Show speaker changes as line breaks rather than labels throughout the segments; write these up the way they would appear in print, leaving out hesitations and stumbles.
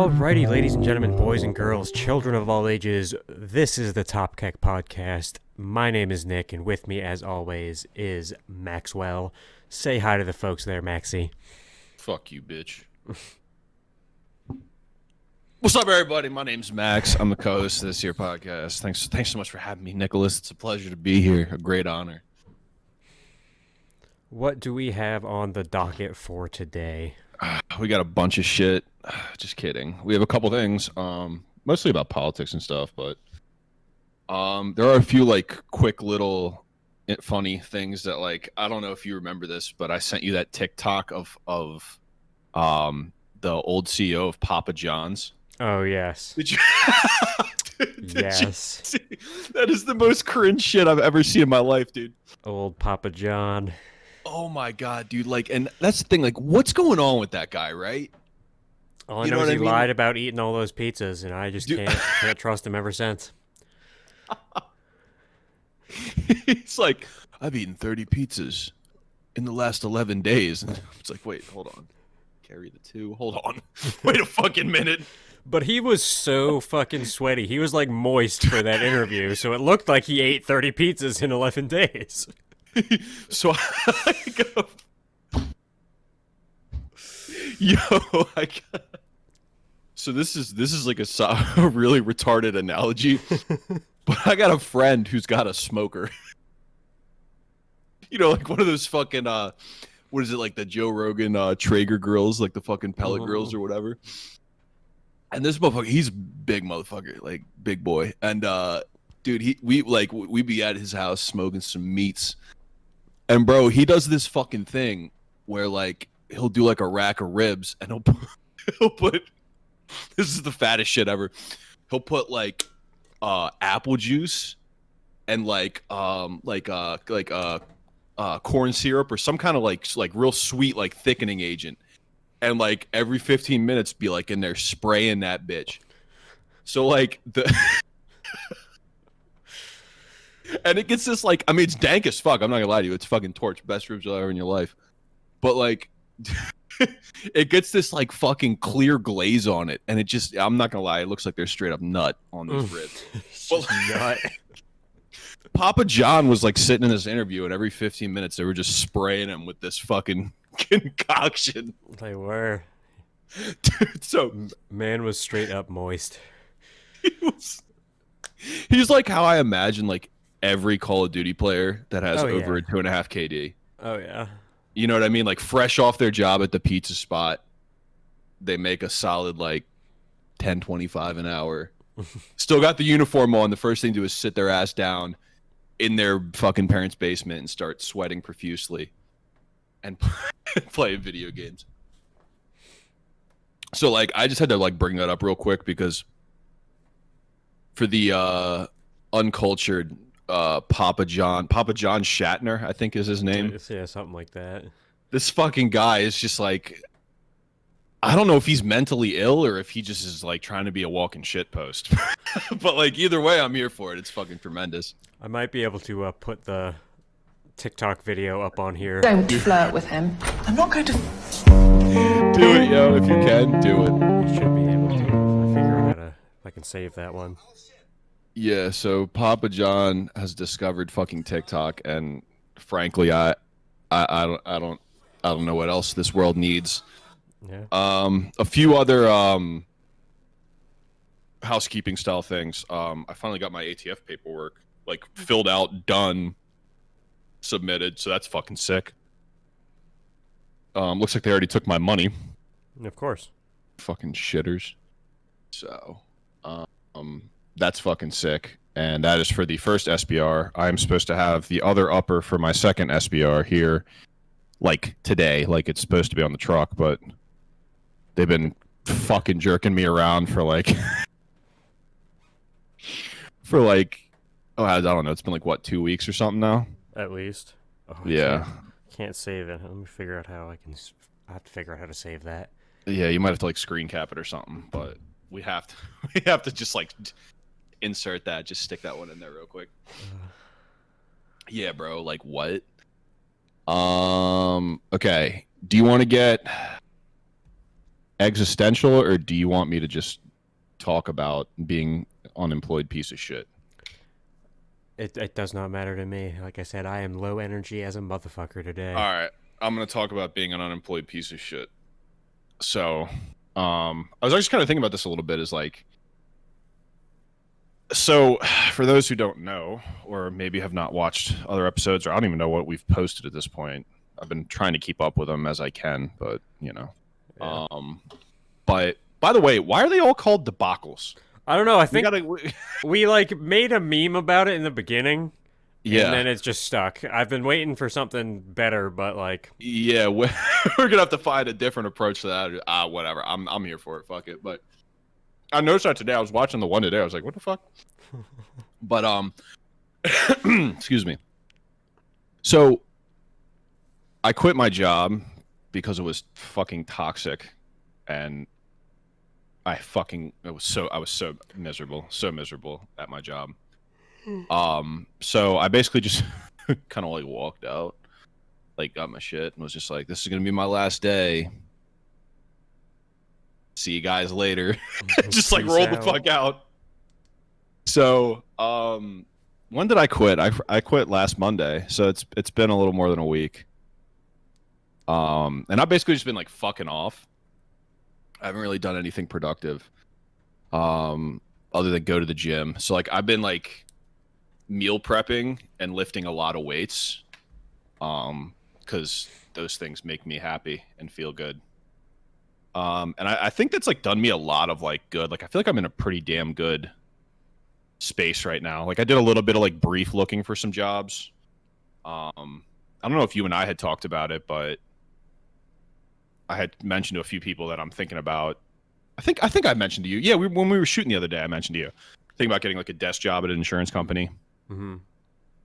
Alrighty, ladies and gentlemen, boys and girls, children of all ages, this is the Top Keck Podcast. My name is Nick, and with me, as always, is Maxwell. Say hi to the folks there, Maxie.
Fuck you, bitch. What's up, everybody? My name's Max. I'm the co-host of this here podcast. Thanks so much for having me, Nicholas. It's a pleasure to be here. A great honor.
What do we have on the docket for today?
We got a bunch of shit. Just kidding. We have a couple things, mostly about politics and stuff, but there are a few like quick little funny things that, like, I don't know if you remember this, but I sent you that TikTok of the old CEO of Papa John's.
Oh, yes.
Did you?
Yes.
You see? That is the most cringe shit I've ever seen in my life, dude.
Old Papa John.
Oh my god, dude! Like, and that's the thing. Like, what's going on with that guy, right?
All I know is he lied about eating all those pizzas, and I just can't trust him ever since.
He's like, I've eaten 30 pizzas in the last 11 days. And it's like, wait, hold on. Carry the two. Hold on. Wait a fucking minute.
But he was so fucking sweaty. He was like moist for that interview, so it looked like he ate 30 pizzas in 11 days.
So I go, so this is like a really retarded analogy, but I got a friend who's got a smoker. You know, like one of those fucking what is it, like the Joe Rogan Traeger grills, like the fucking pellet grills or whatever. And this motherfucker, he's a big motherfucker, like big boy. And dude, we be at his house smoking some meats. And bro, he does this fucking thing where, like, he'll do like a rack of ribs, and he'll put this is the fattest shit ever. He'll put like apple juice and like corn syrup or some kind of like real sweet like thickening agent, and like every 15 minutes be like in there spraying that bitch. So like the and it gets this like, I mean, it's dank as fuck. I'm not gonna lie to you. It's fucking torch. Best ribs you'll ever in your life. But like, it gets this like fucking clear glaze on it. And it just, I'm not gonna lie, it looks like there's straight up nut on these ribs. Well, nut. Papa John was like sitting in this interview, and every 15 minutes they were just spraying him with this fucking concoction.
They were.
Dude, so
man was straight up moist.
He's like how I imagine like every Call of Duty player that has over a 2.5 KD.
Oh yeah.
You know what I mean? Like fresh off their job at the pizza spot, they make a solid like 10-25 an hour. Still got the uniform on. The first thing to do is sit their ass down in their fucking parents' basement and start sweating profusely and play video games. So like I just had to like bring that up real quick because for the uncultured Papa John Shatner, I think is his name.
Yeah, something like that.
This fucking guy is just like, I don't know if he's mentally ill or if he just is like trying to be a walking shit post. But like either way, I'm here for it. It's fucking tremendous.
I might be able to put the TikTok video up on here.
Don't flirt with him. I'm not going to.
Do it, yo. If you can, do it.
You should be able to. If I figure out if I can save that one.
Yeah, so Papa John has discovered fucking TikTok, and frankly, I don't know what else this world needs.
Yeah.
A few other housekeeping style things. I finally got my ATF paperwork like filled out, done, submitted, so that's fucking sick. Looks like they already took my money.
Of course.
Fucking shitters. So, that's fucking sick. And that is for the first SBR. I'm supposed to have the other upper for my second SBR here, like today, like it's supposed to be on the truck, but they've been fucking jerking me around for like, oh, I don't know. It's been like, what, 2 weeks or something now?
At least. Oh,
yeah.
Can't save it. Let me figure out how I can. I have to figure out how to save that.
Yeah, you might have to like screen cap it or something, but we have to just like insert that, just stick that one in there real quick. Yeah, bro, like what? Okay. Do you want to get existential, or do you want me to just talk about being unemployed piece of shit?
It does not matter to me. Like I said, I am low energy as a motherfucker today.
All right, I'm gonna talk about being an unemployed piece of shit. So, I was actually kind of thinking about this a little bit. Is like, so for those who don't know, or maybe have not watched other episodes, or I don't even know what we've posted at this point. I've been trying to keep up with them as I can, but you know.
Yeah.
But by the way, why are they all called debacles?
I don't know. I think
gotta,
we like made a meme about it in the beginning.
yeah,
And then it's just stuck. I've been waiting for something better, but like,
yeah, we're gonna have to find a different approach to that. Whatever. I'm here for it. Fuck it. But I noticed that today. I was watching the one today. I was like, what the fuck? But excuse me. So I quit my job because it was fucking toxic, and I was so miserable at my job. So I basically just kind of like walked out, like got my shit, and was just like, this is gonna be my last day. See you guys later. Just like
Peace
rolled the
out.
fuck out. So when did I quit? I quit last Monday, so it's been a little more than a week. And I've basically just been like fucking off. I haven't really done anything productive, other than go to the gym. So like I've been like meal prepping and lifting a lot of weights, because those things make me happy and feel good. And I think that's like done me a lot of like good. Like I feel like I'm in a pretty damn good space right now. Like I did a little bit of like brief looking for some jobs. I don't know if you and I had talked about it, but I had mentioned to a few people that I'm thinking about. I think I mentioned to you. Yeah, when we were shooting the other day, I mentioned to you thinking about getting like a desk job at an insurance company.
mm-hmm.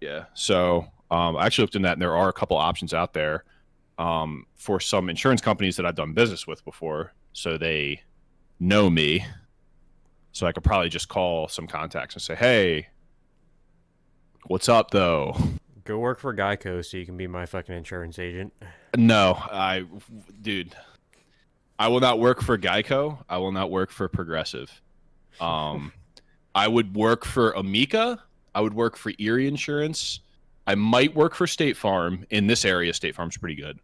Yeah. So I actually looked in that, and there are a couple options out there for some insurance companies that I've done business with before, so they know me. So I could probably just call some contacts and say, "Hey, what's up, though?"
Go work for Geico so you can be my fucking insurance agent.
No, dude, I will not work for Geico. I will not work for Progressive. I would work for Amica. I would work for Erie Insurance. I might work for State Farm. In this area, State Farm's pretty good.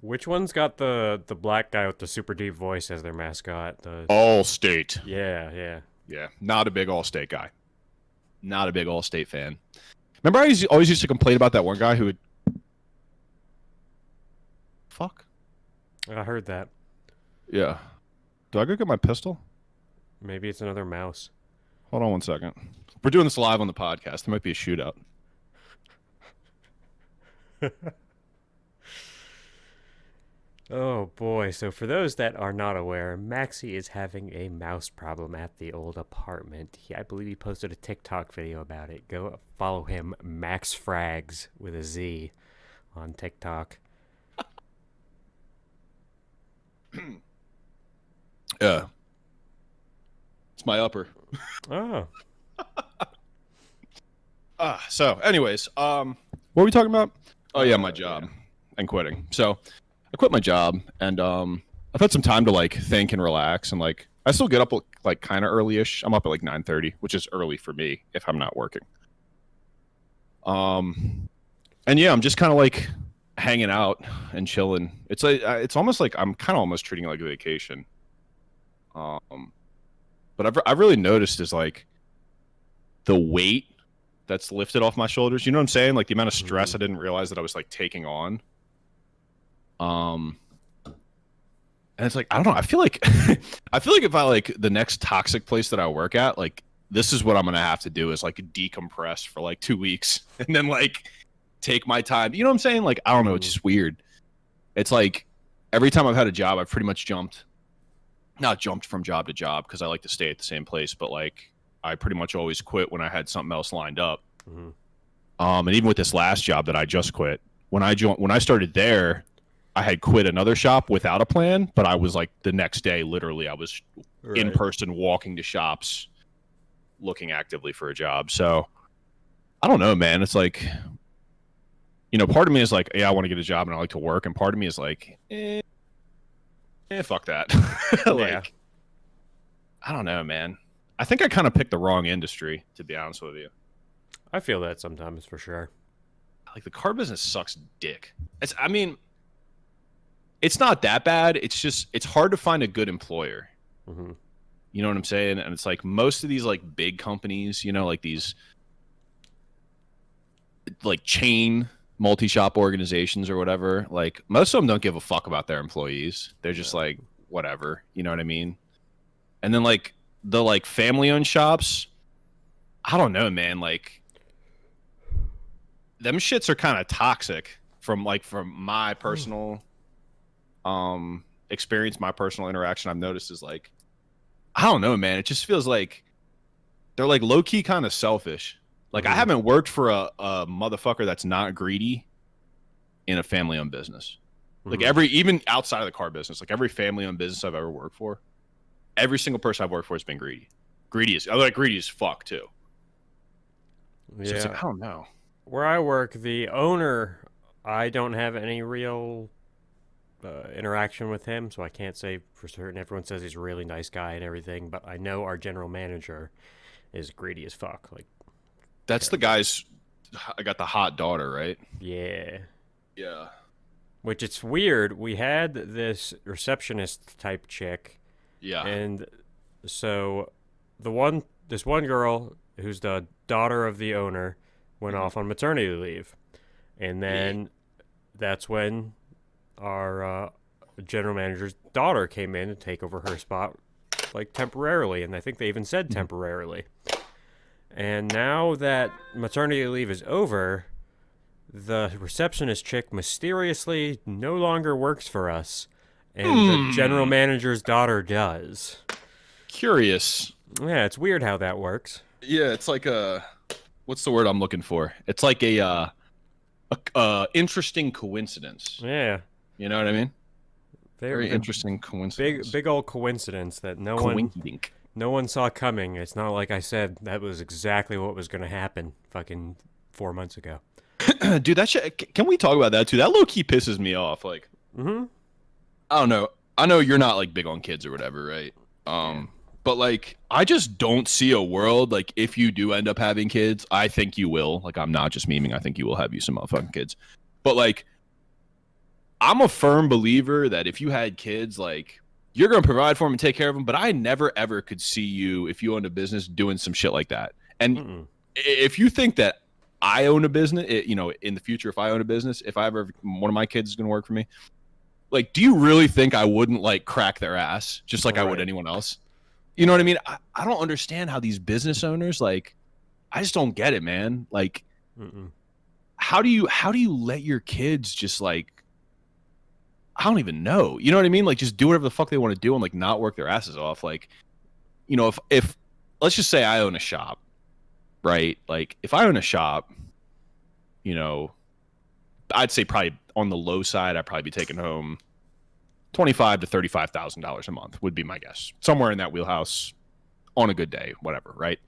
Which one's got the black guy with the super deep voice as their mascot? The
Allstate.
yeah.
Yeah, not a big Allstate guy. Not a big Allstate fan. Remember, I always used to complain about that one guy who would. Fuck.
I heard that.
Yeah. Do I go get my pistol?
Maybe it's another mouse.
Hold on one second. We're doing this live on the podcast. There might be a shootout.
Oh boy, so for those that are not aware, Maxie is having a mouse problem at the old apartment. I believe he posted a TikTok video about it. Go follow him, Max Frags with a Z on TikTok.
Yeah. It's my upper.
Oh,
So anyways, what were we talking about? Oh yeah, my job and quitting. So I quit my job, and I've had some time to like think and relax, and like I still get up like kind of early-ish. I'm up at like 9:30, which is early for me if I'm not working. And yeah, I'm just kind of like hanging out and chilling. It's like it's almost like I'm kind of almost treating it like a vacation. But I've really noticed is like the weight that's lifted off my shoulders. You know what I'm saying? Like the amount of stress I didn't realize that I was like taking on. And it's like I don't know. I feel like if I like the next toxic place that I work at, like this is what I'm gonna have to do is like decompress for like 2 weeks and then like take my time. You know what I'm saying? Like I don't know. It's just weird. It's like every time I've had a job, I've pretty much not jumped from job to job because I like to stay at the same place, but like I pretty much always quit when I had something else lined up.
mm-hmm.
And even with this last job that I just quit, when I started there, I had quit another shop without a plan, but I was like the next day, literally, I was in person walking to shops, looking actively for a job. So I don't know, man. It's like, you know, part of me is like, yeah, I want to get a job and I like to work, and part of me is like,
Fuck that.
Yeah.
I don't know, man. I think I kind of picked the wrong industry, to be honest with you.
I feel that sometimes for sure.
Like, the car business sucks dick. I mean, it's not that bad. It's just, it's hard to find a good employer.
Mm-hmm.
You know what I'm saying? And it's like most of these like big companies, you know, like these like chain multi-shop organizations or whatever, like most of them don't give a fuck about their employees. They're just like, whatever, you know what I mean? And then like the like family-owned shops, I don't know, man. Like, them shits are kind of toxic from my personal experience, my personal interaction. I've noticed is like, I don't know, man. It just feels like they're like low-key kind of selfish. Like, I haven't worked for a motherfucker that's not greedy in a family-owned business. Like, even outside of the car business, like every family-owned business I've ever worked for, every single person I've worked for has been greedy. Greedy as fuck too.
Yeah.
So it's like, I don't know.
Where I work, the owner, I don't have any real interaction with him, so I can't say for certain. Everyone says he's a really nice guy and everything, but I know our general manager is greedy as fuck. Like,
that's the guy's. I got the hot daughter, right?
yeah.
Yeah.
Which it's weird. We had this receptionist type chick.
Yeah.
And so this one girl who's the daughter of the owner went off on maternity leave. And then that's when our general manager's daughter came in to take over her spot, like temporarily. And I think they even said temporarily. And now that maternity leave is over, the receptionist chick mysteriously no longer works for us. And the general manager's daughter does.
Curious.
Yeah, it's weird how that works.
Yeah, it's like what's the word I'm looking for? It's like a interesting coincidence.
Yeah.
You know what I mean? Very
They're
interesting coincidence.
big old coincidence that no one saw coming. It's not like I said that was exactly what was going to happen fucking 4 months ago.
Dude, that shit, can we talk about that too? That low key pisses me off. Like, I don't know. I know you're not like big on kids or whatever, right? But like, I just don't see a world like if you do end up having kids, I think you will. Like, I'm not just memeing. I think you will have you some motherfucking kids. But like, I'm a firm believer that if you had kids, like, you're gonna provide for them and take care of them. But I never ever could see you, if you owned a business, doing some shit like that. And if you think that I own a business, you know, in the future, if I own a business, if I ever one of my kids is gonna work for me, like, do you really think I wouldn't like crack their ass just like I would anyone else? You know what I mean? I don't understand how these business owners, like, I just don't get it, man. Like, how do you let your kids just like, I don't even know. You know what I mean? Like, just do whatever the fuck they want to do and like not work their asses off. Like, you know, if let's just say I own a shop, right? Like, if I own a shop, you know, I'd say probably on the low side, I'd probably be taking home $25,000 to $35,000 a month would be my guess. Somewhere in that wheelhouse on a good day, whatever, right?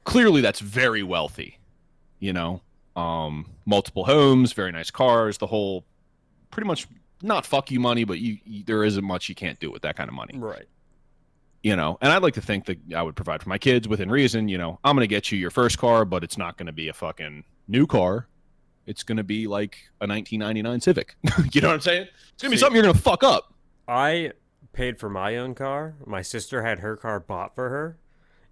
Clearly that's very wealthy, you know, multiple homes, very nice cars, the whole, pretty much not fuck you money, but you there isn't much you can't do with that kind of money.
Right.
You know, and I'd like to think that I would provide for my kids within reason. You know, I'm going to get you your first car, but it's not going to be a fucking new car. It's going to be like a 1999 Civic. You know what I'm saying? It's going to be something you're going to fuck up.
I paid for my own car. My sister had her car bought for her.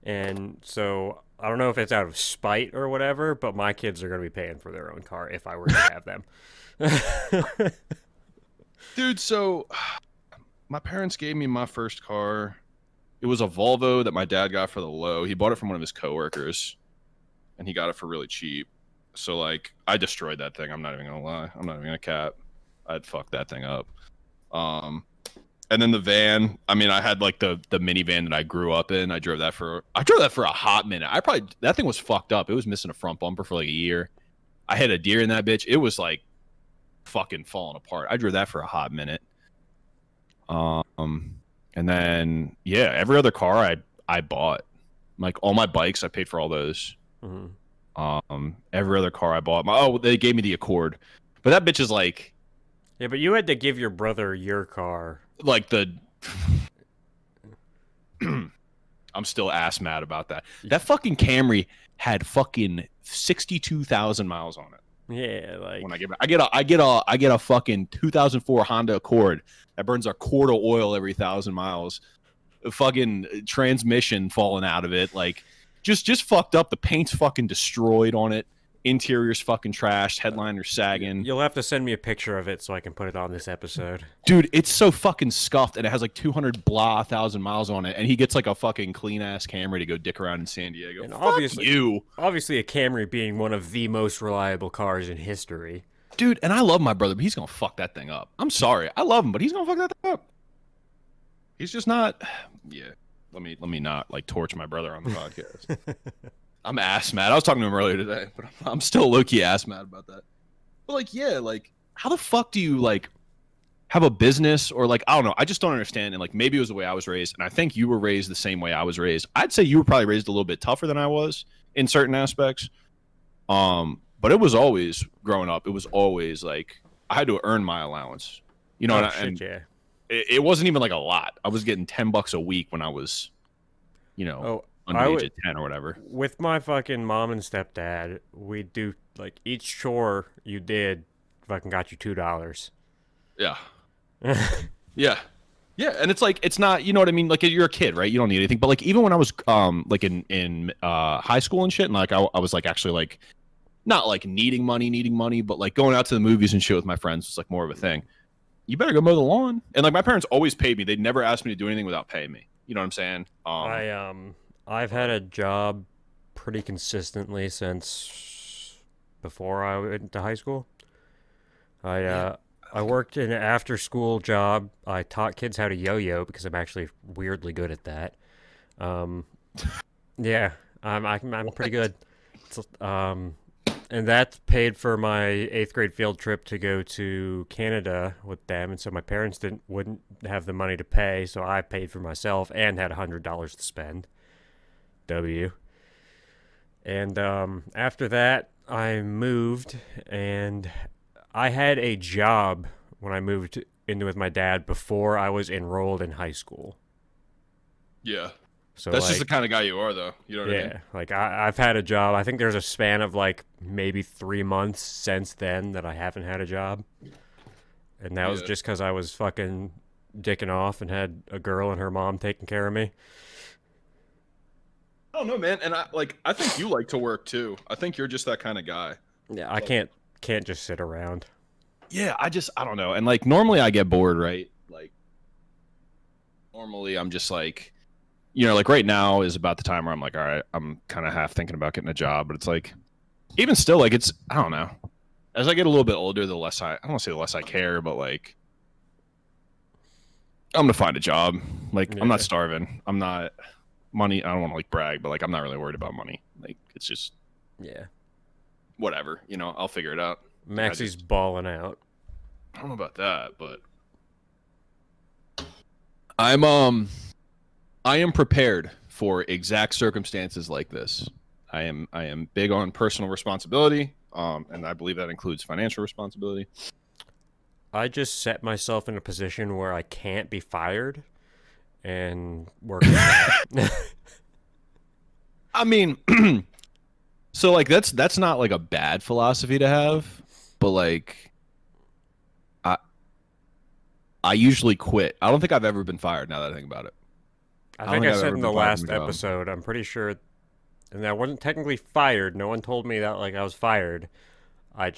And so I don't know if it's out of spite or whatever, but my kids are going to be paying for their own car if I were to have them.
Dude, so my parents gave me my first car. It was a Volvo that my dad got for the low. He bought it from one of his coworkers, and he got it for really cheap. So, like, I destroyed that thing. I'm not even gonna lie. I'm not even gonna cap. I'd fuck that thing up. And then the van. I mean, I had like the minivan that I grew up in. I drove that for a hot minute. That thing was fucked up. It was missing a front bumper for like a year. I had a deer in that bitch. It was like fucking falling apart. I drove that for a hot minute. And then every other car I bought. Like all my bikes, I paid for all those. Every other car I bought, they gave me the Accord, but that bitch is like
Yeah, but you had to give your brother your car.
Like the I'm still ass mad about that. That fucking Camry had fucking 62,000 miles on it.
Yeah, like
When I get a fucking 2004 Honda Accord that burns a quart of oil every 1,000 miles. A fucking transmission falling out of it, like just fucked up. The paint's fucking destroyed on it. Interior's fucking trashed. Headliner's sagging.
you'll have to send me a picture of it so I can put it on this episode.
Dude, it's so fucking scuffed, and it has like 200,000 miles on it, and he gets like a fucking clean ass Camry to go dick around in San Diego.
And
Fuck
obviously,
you,
obviously, a Camry being one of the most reliable cars in history.
dude. And I love my brother, but he's gonna fuck that thing up. I'm sorry, I love him, but he's gonna fuck that thing up. He's just not. Yeah, let me not like torch my brother on the podcast. I'm ass mad. I was talking to him earlier today, but I'm still low key ass mad about that. But like, yeah, like, how the fuck do you like have a business or like I don't know? I just don't understand. And like, maybe it was the way I was raised, and I think you were raised the same way I was raised. I'd say you were probably raised a little bit tougher than I was in certain aspects. But it was always growing up. It was always like I had to earn my allowance. You know,
Yeah.
It wasn't even like a lot. I was getting $10 a week when I was, you know, underage at 10 or whatever.
With my fucking mom and stepdad, we do like each chore you did fucking got you $2.
Yeah. Yeah. Yeah, and it's like it's not, you know what I mean? Like you're a kid, right? You don't need anything. But like even when I was like in high school and shit, and like I was like actually like not like needing money, but like going out to the movies and shit with my friends was like more of a thing. You better go mow the lawn. And like my parents always paid me. They'd never asked me to do anything without paying me. You know what I'm saying?
I've had a job pretty consistently since before I went to high school. I worked in an after-school job. I taught kids how to yo-yo because I'm actually weirdly good at that. Yeah, I'm pretty good. And that paid for my 8th grade field trip to go to Canada with them, and so my parents wouldn't have the money to pay, so I paid for myself and had $100 to spend. W. And after that, I moved, and I had a job when I moved in with my dad before I was enrolled in high school.
Yeah.
So
that's
like,
just the kind of guy you are, though. You know what I mean?
yeah, like I've had a job. I think there's a span of like maybe 3 months since then that I haven't had a job. And that was just because I was fucking dicking off and had a girl and her mom taking care of me.
I don't know, man. And I think you like to work too. I think you're just that kind of guy.
Yeah, I can't just sit around.
Yeah, I don't know. And like normally I get bored, right? Like normally I'm just like, you know, like right now is about the time where I'm like, all right, I'm kind of half thinking about getting a job, but it's like even still like it's I don't know. As I get a little bit older, the less I don't want to say the less I care, but like I'm gonna find a job. Like I'm not starving. I'm not money. I don't want to like brag, but like I'm not really worried about money. Like it's just whatever. You know, I'll figure it out.
Maxie's balling out.
I don't know about that, but I am prepared for exact circumstances like this. I am big on personal responsibility, and I believe that includes financial responsibility.
I just set myself in a position where I can't be fired and work.
I mean, so like that's not like a bad philosophy to have, but like I usually quit. I don't think I've ever been fired now that I think about it.
I think I said in the last episode, I'm pretty sure, and I wasn't technically fired. No one told me that like I was fired. I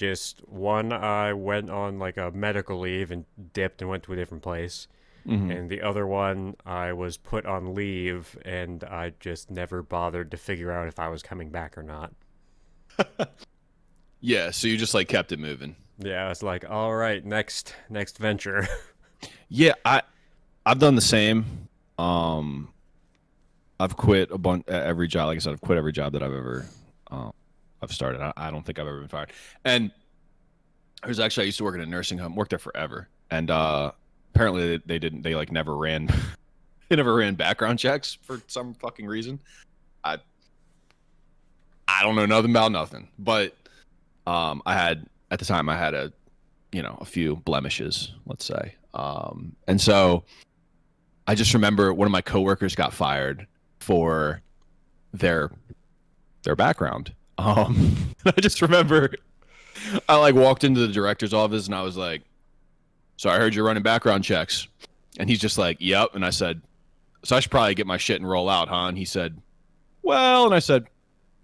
went on like a medical leave and dipped and went to a different place. Mm-hmm. And the other one, I was put on leave and I just never bothered to figure out if I was coming back or not.
Yeah, so you just like kept it moving.
Yeah, I was like, all right, next venture.
Yeah, I've done the same. I've quit a bunch every job. Like I said, I've quit every job that I've ever I've started. I don't think I've ever been fired. And I used to work in a nursing home. Worked there forever, and apparently they like never ran they never ran background checks for some fucking reason. I don't know nothing about nothing, but I had at the time I had a
a few blemishes, let's say. And so I just remember one of my coworkers got fired for their background. I just remember I like walked into the director's office and I was like, "So I heard you're running background checks." And he's just like, "Yep." And I said, "So I should probably get my shit and roll out, huh?" And he said, "Well," and I said,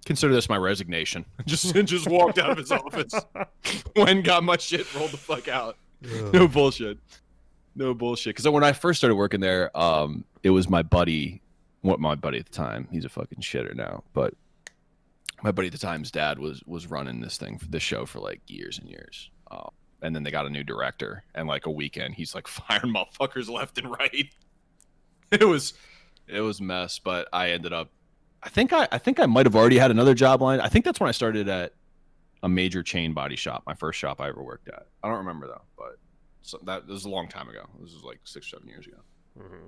"Consider this my resignation." Just walked out of his office. Went, got my shit, rolled the fuck out. No bullshit. Because when I first started working there, it was my buddy at the time. He's a fucking shitter now, but my buddy at the time's dad was running this show for like years and years. And then they got a new director, and like a weekend, he's like firing motherfuckers left and right. It was a mess, but I ended up. I think I might have already had another job line. I think that's when I started at a major chain body shop, my first shop I ever worked at. I don't remember though, but that was a long time ago. This was like 6 or 7 years ago. Mm-hmm.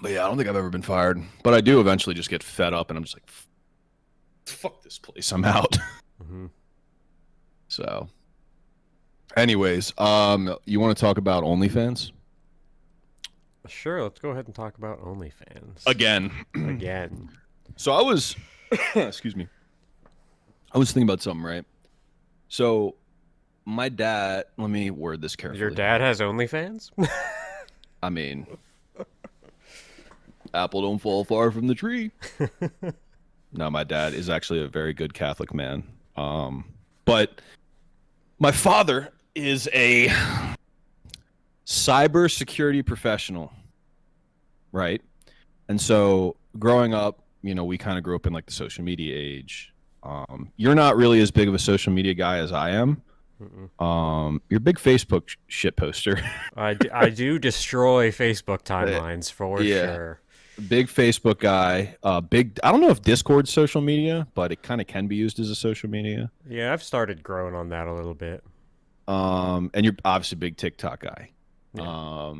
But yeah, I don't think I've ever been fired. But I do eventually just get fed up, and I'm just like, fuck this place, I'm out. Mm-hmm. So, anyways, you want to talk about OnlyFans?
Sure, let's go ahead and talk about OnlyFans.
Again. So I was, excuse me. I was thinking about something, right? So my dad, let me word this carefully.
Your dad has OnlyFans?
I mean, apple don't fall far from the tree. No, my dad is actually a very good Catholic man. But my father is a cybersecurity professional, right? And so growing up, we kind of grew up in like the social media age. You're not really as big of a social media guy as I am. You're a big Facebook shit poster.
I do destroy Facebook timelines for sure.
Big Facebook guy. I don't know if Discord's social media, but it kind of can be used as a social media.
Yeah, I've started growing on that a little bit.
And you're obviously a big TikTok guy. Yeah.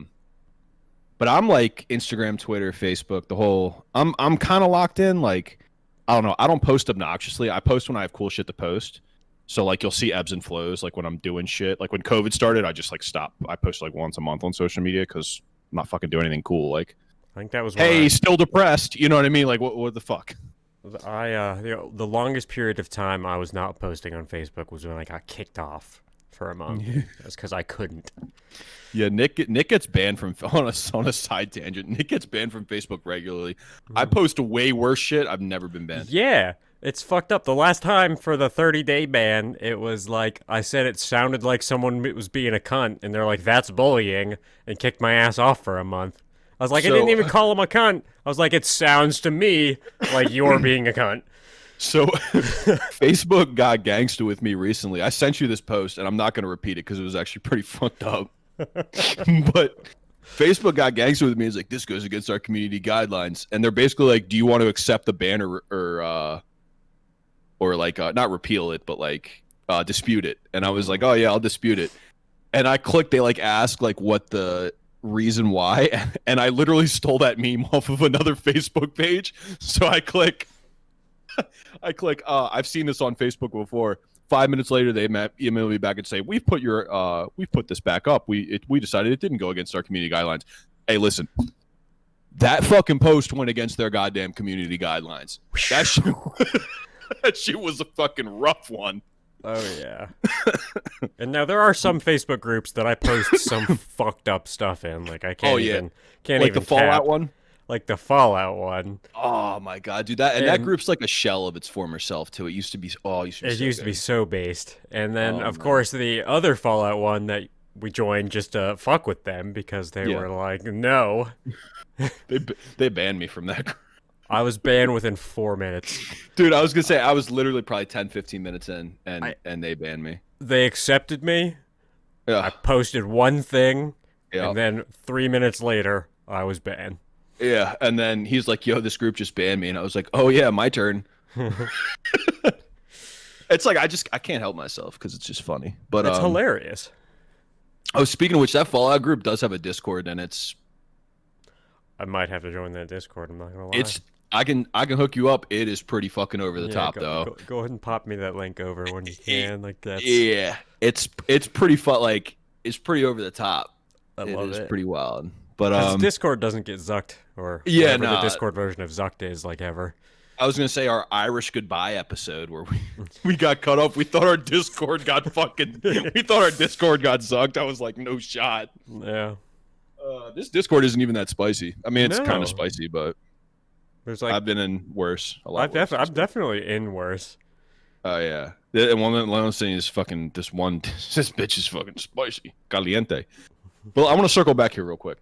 But I'm like Instagram, Twitter, Facebook, the whole. I'm kind of locked in. Like, I don't know. I don't post obnoxiously. I post when I have cool shit to post. So like you'll see ebbs and flows. Like when I'm doing shit. Like when COVID started, I just like stopped. I post like once a month on social media because I'm not fucking doing anything cool. Like,
I think that was.
Hey, still depressed. You know what I mean? Like what the fuck?
The longest period of time I was not posting on Facebook was when I got kicked off for a month. That's because I couldn't.
Yeah, Nick gets banned from on a side tangent. Nick gets banned from Facebook regularly. I post way worse shit. I've never been banned.
Yeah, it's fucked up. The last time for the 30-day ban, it was like I said it sounded like someone was being a cunt, and they're like, "That's bullying," and kicked my ass off for a month. I was like, I didn't even call him a cunt. I was like, it sounds to me like you're being a cunt.
So Facebook got gangsta with me recently. I sent you this post, and I'm not going to repeat it because it was actually pretty fucked up. But Facebook got gangsta with me. It's like, this goes against our community guidelines. And they're basically like, do you want to accept the ban or like not repeal it, but like dispute it? And I was like, oh, yeah, I'll dispute it. And I clicked, they like ask like what the reason why, and I literally stole that meme off of another Facebook page. So I click I've seen this on Facebook before. 5 minutes later they email me back and say, we've put this back up. We decided it didn't go against our community guidelines. Hey, listen, that fucking post went against their goddamn community guidelines. That shit was a fucking rough one.
Oh yeah. And now there are some Facebook groups that I post some fucked up stuff in. Like I can't even
the Fallout one.
Like the Fallout one.
Oh my god, dude! That group's like a shell of its former self too. It used to be. It
used to be so based. And then of course the other Fallout one that we joined just to fuck with them because they were like, no.
They banned me from that group.
I was banned within 4 minutes.
Dude, I was going to say, I was literally probably 10, 15 minutes in, and they banned me.
They accepted me. Yeah. I posted one thing, and then 3 minutes later, I was banned.
Yeah, and then he's like, yo, this group just banned me. And I was like, oh, yeah, my turn. It's like, I can't help myself because it's just funny. But
it's hilarious.
Oh, speaking of which, that Fallout group does have a Discord, and it's...
I might have to join that Discord, I'm not going to lie.
I can hook you up. It is pretty fucking over the top, though.
Go ahead and pop me that link over when you can. Like that's
Yeah, it's pretty fun. Like it's pretty over the top.
I love it.
It's pretty wild. But
Discord doesn't get zucked, or
yeah,
whatever the Discord version of zucked is, like ever.
I was gonna say our Irish goodbye episode where we got cut off. We thought our Discord got zucked. I was like, no shot.
Yeah.
This Discord isn't even that spicy. I mean, it's
No.
kind of spicy, but
There's like
I've been in worse. A lot worse.
I'm definitely in worse.
Oh yeah. And one of the things is fucking this bitch is fucking spicy. Caliente. Well, I want to circle back here real quick.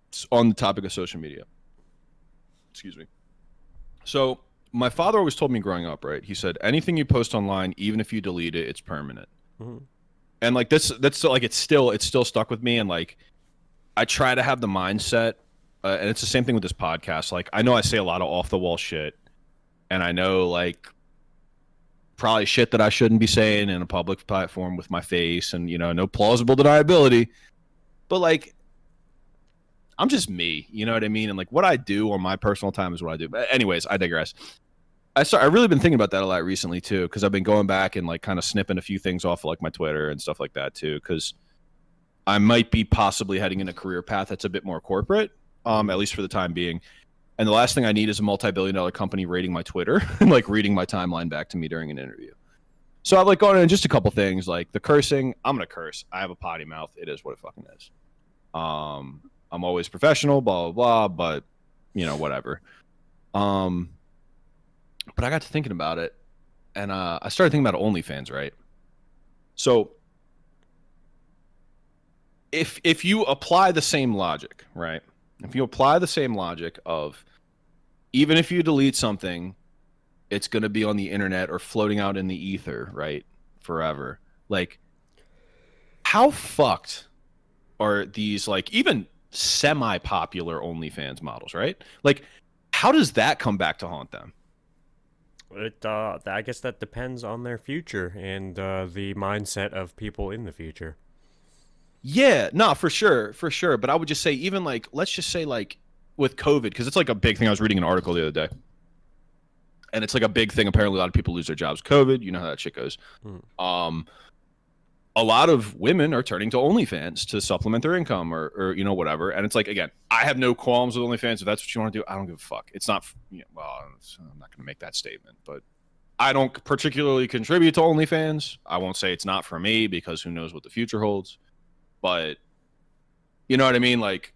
It's on the topic of social media. Excuse me. So my father always told me growing up, right? He said, anything you post online, even if you delete it, it's permanent.
Mm-hmm.
And like that's like it's still stuck with me. And like I try to have the mindset, and it's the same thing with this podcast. Like I know I say a lot of off the wall shit, and I know like probably shit that I shouldn't be saying in a public platform with my face, and no plausible deniability. But like I'm just me, you know what I mean? And like what I do on my personal time is what I do. But anyways, I digress. I've really been thinking about that a lot recently too, because I've been going back and like kind of snipping a few things off of like my Twitter and stuff like that too, because I might be possibly heading in a career path that's a bit more corporate, at least for the time being. And the last thing I need is a multi-billion-dollar company rating my Twitter and like reading my timeline back to me during an interview. So I've like gone in just a couple things, like the cursing. I'm gonna curse. I have a potty mouth. It is what it fucking is. I'm always professional, blah blah blah, but whatever. But I got to thinking about it, and I started thinking about OnlyFans, right? So if you apply the same logic, right? If you apply the same logic of even if you delete something, it's going to be on the internet or floating out in the ether, right? Forever. Like, how fucked are these, like, even semi-popular OnlyFans models, right? Like, how does that come back to haunt them?
I guess that depends on their future and the mindset of people in the future.
Yeah, no, for sure. But I would just say, even like, let's just say like with COVID, because it's like a big thing. I was reading an article the other day, and it's like a big thing. Apparently, a lot of people lose their jobs. COVID, you know how that shit goes. A lot of women are turning to OnlyFans to supplement their income or whatever. And it's like, again, I have no qualms with OnlyFans. If that's what you want to do, I don't give a fuck. It's not, well, I'm not going to make that statement, but I don't particularly contribute to OnlyFans. I won't say it's not for me because who knows what the future holds. But you know what I mean? Like,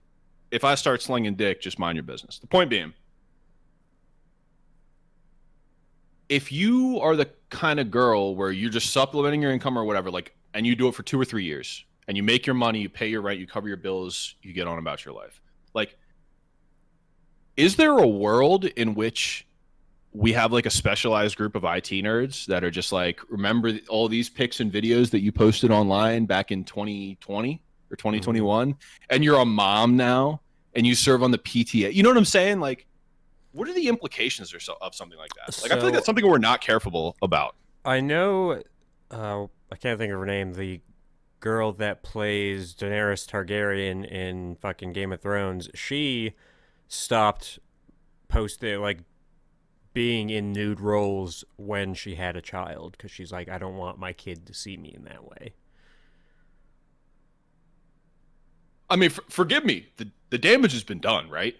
if I start slinging dick, just mind your business. The point being, if you are the kind of girl where you're just supplementing your income or whatever, like, and you do it for 2 or 3 years, and you make your money, you pay your rent, you cover your bills, you get on about your life. Like, is there a world in which we have like a specialized group of IT nerds that are just like, remember all these pics and videos that you posted online back in 2020 or 2021, and you're a mom now and you serve on the PTA? You know what I'm saying? Like, what are the implications of something like that? Like, I feel like that's something we're not careful about.
I know, I can't think of her name, the girl that plays Daenerys Targaryen in fucking Game of Thrones. She stopped posting, like, being in nude roles when she had a child, because she's like, I don't want my kid to see me in that way.
I mean, forgive me, the damage has been done, right?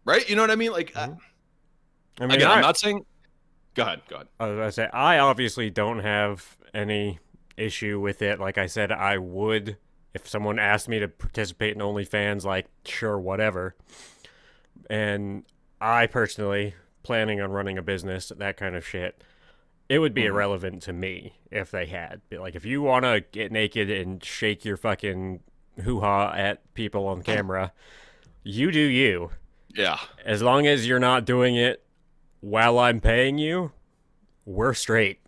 Right? You know what I mean? Like, I mean, again, I'm not saying. Go ahead.
I was going to say, I obviously don't have any issue with it. Like I said, I would, if someone asked me to participate in OnlyFans, like, sure, whatever. And I personally, planning on running a business, that kind of shit, it would be irrelevant to me if they had. Like, if you want to get naked and shake your fucking hoo-ha at people on camera, you do you.
Yeah.
As long as you're not doing it while I'm paying you, we're straight.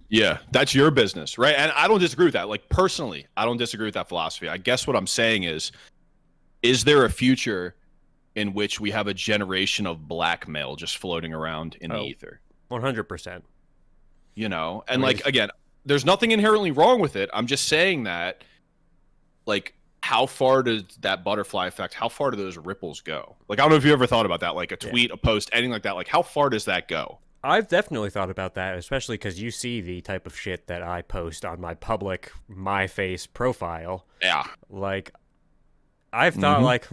Yeah, that's your business, right? And I don't disagree with that. Like, personally, I don't disagree with that philosophy. I guess what I'm saying is there a future in which we have a generation of blackmail just floating around in the ether?
100%.
You know? And, like, again, there's nothing inherently wrong with it. I'm just saying that, like,
how far does that butterfly effect, how far do those ripples go? Like, I don't know if you ever thought about that, like a tweet, a post, anything like that. Like, how far does that go?
I've definitely thought about that, especially because you see the type of shit that I post on my public MyFace profile.
Yeah.
Like, I've thought, like,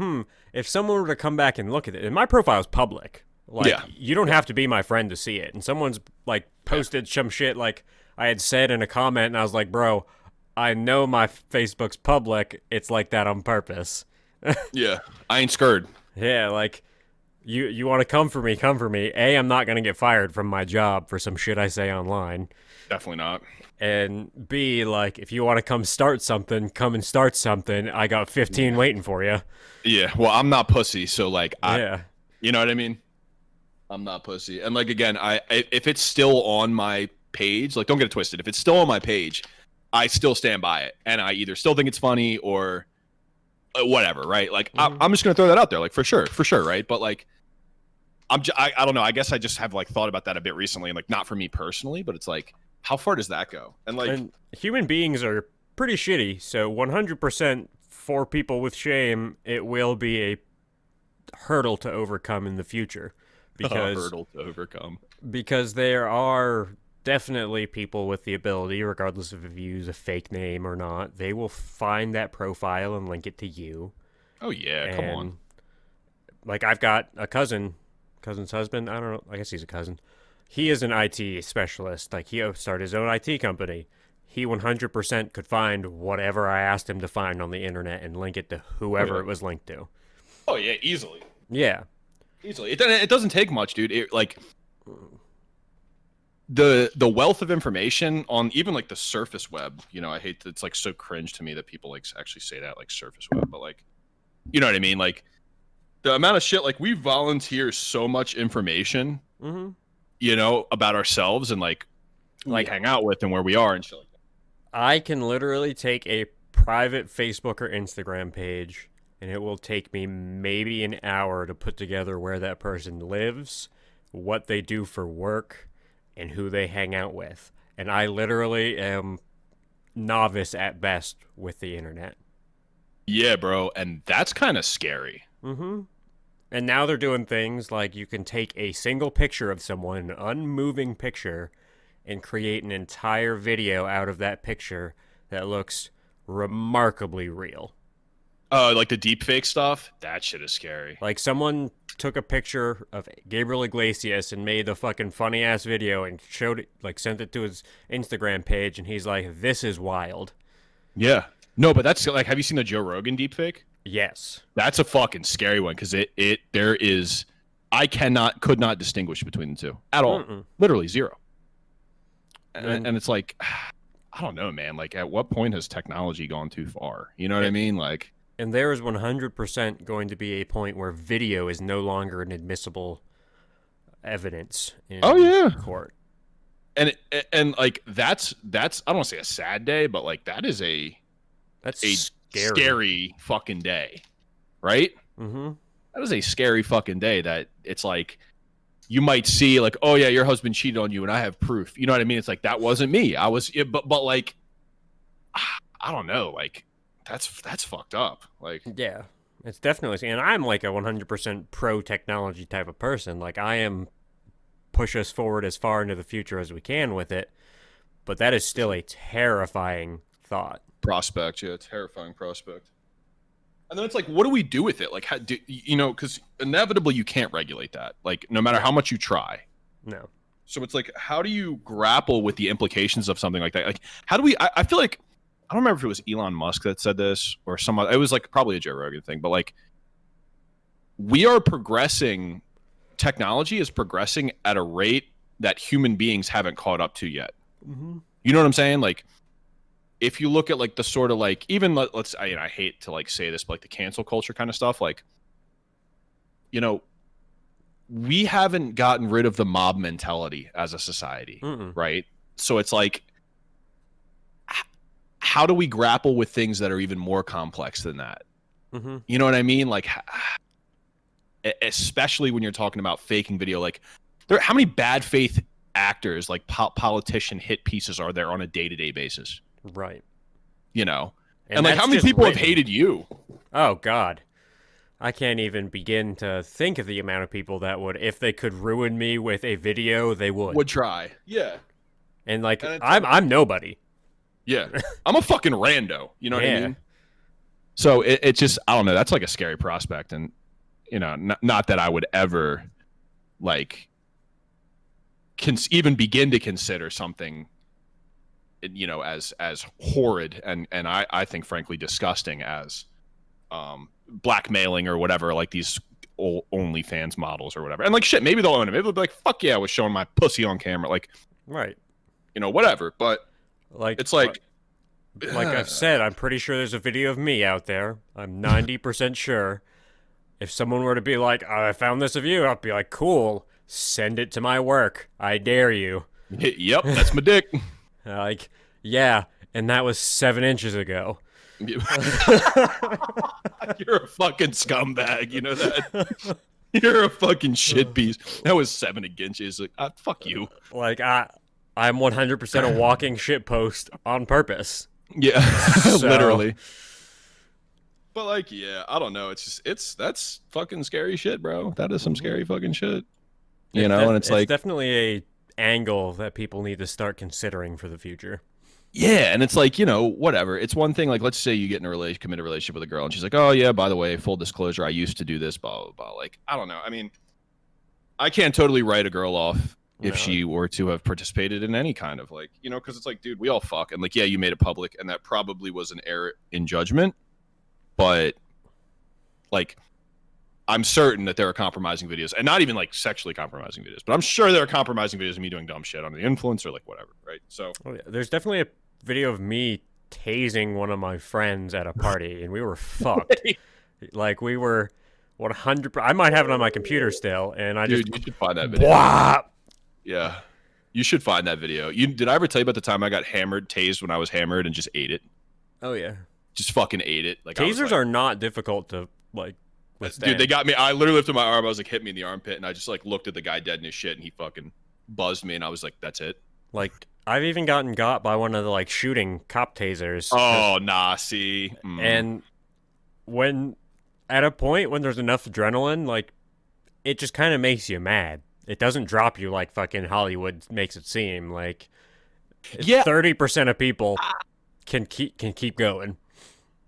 if someone were to come back and look at it, and my profile's public, like, you don't have to be my friend to see it. And someone's, like, posted some shit, like, I had said in a comment, and I was like, bro, I know my Facebook's public. It's like that on purpose.
Yeah. I ain't scared.
Yeah, like, you want to come for me, come for me. A, I'm not going to get fired from my job for some shit I say online.
Definitely not.
And B, like, if you want to come start something, come and start something. I got 15 waiting for you.
Yeah. Well, I'm not pussy, so, like,
Yeah.
You know what I mean? I'm not pussy. And, like, again, if it's still on my page, like, don't get it twisted. If it's still on my page, I still stand by it. And I either still think it's funny or whatever, right? Like, I'm just going to throw that out there, like, for sure, right? But, like, I don't know. I guess I just have, like, thought about that a bit recently, and, like, not for me personally, but it's like, how far does that go? And, like,
human beings are pretty shitty, so 100% for people with shame, it will be a hurdle to overcome in the future. Because there are definitely people with the ability, regardless of if you use a fake name or not, they will find that profile and link it to you.
Oh, yeah, come on.
Like, I've got a cousin's husband. I don't know. I guess he's a cousin. He is an IT specialist. Like, he started his own IT company. He 100% could find whatever I asked him to find on the internet and link it to whoever it was linked to.
Oh, yeah, easily.
Yeah.
Easily. It doesn't take much, dude. Like, the wealth of information on even, like, the surface web, you know, I hate that it's, like, so cringe to me that people, like, actually say that, like, surface web, but, like, you know what I mean? Like, the amount of shit, like, we volunteer so much information, you know, about ourselves and, like hang out with and where we are and shit like that.
I can literally take a private Facebook or Instagram page, and it will take me maybe an hour to put together where that person lives, what they do for work, and who they hang out with. And I literally am novice at best with the internet.
Yeah, bro, and that's kind of scary.
And now they're doing things like you can take a single picture of someone, an unmoving picture, and create an entire video out of that picture that looks remarkably real.
Like the deep fake stuff? That shit is scary.
Like, someone took a picture of Gabriel Iglesias and made a fucking funny ass video and showed it, like, sent it to his Instagram page, and he's like, "This is wild."
Yeah. No, but that's like, have you seen the Joe Rogan deepfake?
Yes.
That's a fucking scary one because I could not distinguish between the two at all. Literally zero. And it's like, I don't know, man. Like, at what point has technology gone too far? You know what I mean? Like,
and there is 100% going to be a point where video is no longer an admissible evidence in court.
And like, that's I don't want to say a sad day, but, like, that's a scary fucking day, right? That is a scary fucking day that it's like, you might see, like, oh yeah, your husband cheated on you and I have proof. You know what I mean? It's like, that wasn't me. I was, but like, I don't know. Like, that's fucked up. Like,
yeah, it's definitely, and I'm like a 100% pro technology type of person. Like, I am push us forward as far into the future as we can with it, but that is still a terrifying thought.
Prospect, yeah, terrifying prospect. And then it's like, what do we do with it? Like, how do you know? Because inevitably you can't regulate that. Like, no matter how much you try.
No.
So it's like, how do you grapple with the implications of something like that? Like, how do we? I feel like, I don't remember if it was Elon Musk that said this or someone. It was like probably a Joe Rogan thing, but like, we are progressing. Technology is progressing at a rate that human beings haven't caught up to yet. You know what I'm saying? Like, if you look at, like, the sort of, like, even let's, I hate to, like, say this, but, like, the cancel culture kind of stuff, like, you know, we haven't gotten rid of the mob mentality as a society, right? So it's like, how do we grapple with things that are even more complex than that? You know what I mean? Like, especially when you're talking about faking video, like, how many bad faith actors, like politician hit pieces, are there on a day-to-day basis?
Right.
You know,
And like,
that's
how many
just
people have
written.
hated you?
Oh God, I can't even begin to think of the amount of people that would, if they could ruin me with a video, they would.
Would try. Yeah.
And like,
And it's
I'm nobody.
Yeah. I'm a fucking rando. You know what I
Yeah.
mean? So it just, I don't know. That's like a scary prospect. And, you know, not that I would ever like even begin to consider something, you know, as horrid and I think frankly disgusting as blackmailing or whatever, like these OnlyFans models or whatever. And like, shit, maybe they'll own it. Maybe they'll be like, fuck yeah, I was showing my pussy on camera. Like,
Right.
you know, whatever. But
Like,
it's like
I've said, I'm pretty sure there's a video of me out there. I'm 90% sure. If someone were to be like, I found this of you, I'd be like, cool, send it to my work. I dare you.
yep, that's my dick.
Like, yeah, and that was 7 inches ago.
You're a fucking scumbag, you know that? You're a fucking shit piece. That was 7 inches. Like, fuck you.
Like, I'm 100% a walking shit post on purpose.
Yeah,
So-
literally. But like, yeah, I don't know. That's fucking scary shit, bro. That is some scary fucking shit. You know, and it's like,
definitely a angle that people need to start considering for the future.
yeah, and it's like, you know, whatever. It's one thing, like, let's say you get in a committed relationship with a girl, and she's like, oh yeah, by the way, full disclosure, I used to do this, blah blah blah. Like, I don't know. I mean, I can't totally write a girl off if
No.
she were to have participated in any kind of like, you know, because it's like, dude, we all fuck, and like, yeah, you made it public, and that probably was an error in judgment, but like, I'm certain that there are compromising videos, and not even like sexually compromising videos, but I'm sure there are compromising videos of me doing dumb shit under the influence or like whatever, right? So
Oh, yeah. There's definitely a video of me tasing one of my friends at a party, and we were fucked. Like, we were 100%. I might have it on my computer still, and I
dude,
just.
you should find that video.
Wah!
Yeah, you should find that video. Did I ever tell you about the time I got tased when I was hammered and just ate it?
Oh, yeah.
Just fucking ate it. Like, I was
Tasers
like,
are not difficult to, like, withstand.
dude, they got me. I literally lifted my arm. I was like, hit me in the armpit, and I just like looked at the guy dead in his shit, and he fucking buzzed me, and I was like, that's it.
Like, I've even gotten got by one of the, like, shooting cop tasers.
Oh, nah, see.
And when, at a point when there's enough adrenaline, like, it just kind of makes you mad. It doesn't drop you like fucking Hollywood makes it seem. Like,
Yeah.
30% of people can keep going.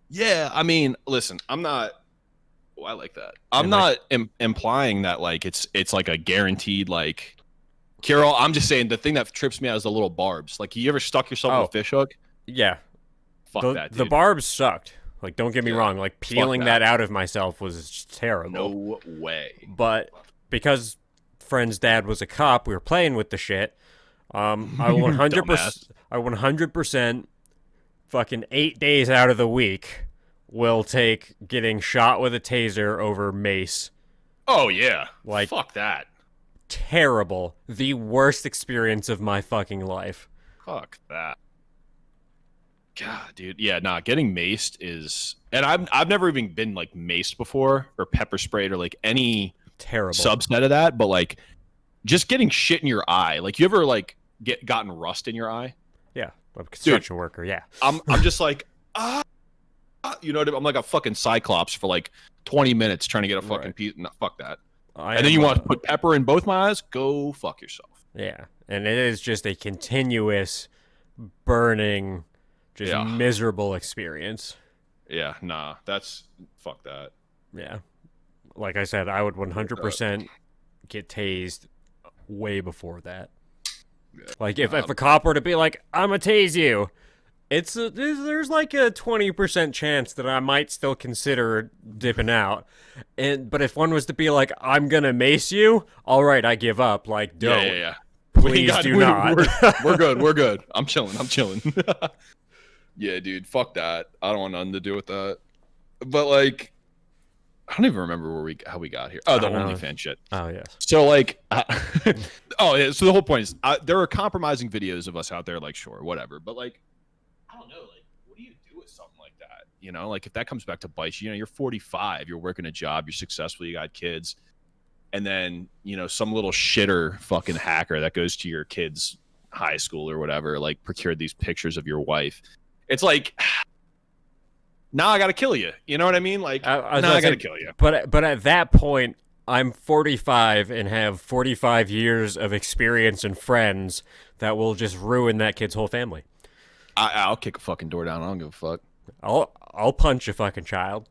Yeah, I mean, listen, I'm not. Oh, I like that. I'm
And,
not implying that like it's like a guaranteed like. Carol, I'm just saying the thing that trips me out is the little barbs. Like, you ever stuck yourself with
Oh.
a fish hook?
Yeah,
Fuck
the
that, dude.
the barbs sucked. Like, don't get me
Yeah.
wrong. Like, peeling
that.
that out of myself was just terrible.
No way.
But because friend's dad was a cop, we were playing with the shit. I 100%,
Dumbass.
I 100% fucking 8 days out of the week will take getting shot with a taser over mace.
Oh yeah.
Like-
fuck that.
Terrible. The worst experience of my fucking life.
Fuck that. God, dude. Yeah, nah, getting maced is, and I've never even been like maced before or pepper sprayed or like any
Terrible.
subset of that, but like just getting shit in your eye. Like, you ever like gotten rust in your eye?
Yeah. I'm a construction worker, yeah.
I'm just like, you know what I mean? I'm like a fucking cyclops for like 20 minutes trying to get a fucking
Right.
piece. No, fuck that.
I
And then
am,
you want to put pepper in both my eyes? Go fuck yourself.
Yeah. And it is just a continuous burning, just
Yeah.
miserable experience.
Yeah, nah, that's fuck that.
Yeah. Like I said, I would 100% get tased way before that.
Yeah.
Like, if a cop were to be like, I'm gonna tase you, there's like a 20% chance that I might still consider dipping out. But if one was to be like, I'm gonna mace you, all right, I give up. Like, don't.
Yeah.
Please do not.
We're good. We're good. I'm chilling. Yeah, dude. Fuck that. I don't want nothing to do with that. But like, I don't even remember how we got here. Oh, the
I don't know.
OnlyFans shit.
Oh, yes.
So like, oh yeah. So the whole point is, there are compromising videos of us out there. Like, sure, whatever. But like, I don't know. Like, what do you do with something like that? You know, like if that comes back to bite you, you know, you're 45, you're working a job, you're successful, you got kids, and then you know some little shitter fucking hacker that goes to your kid's high school or whatever, like procured these pictures of your wife. It's like,
now I gotta kill you. You know what I mean? Like now I gotta kill you.
But at that point, I'm 45 and have 45 years of experience and friends that will just ruin that kid's whole family.
I'll kick a fucking door down. I don't give a fuck.
I'll punch a fucking child.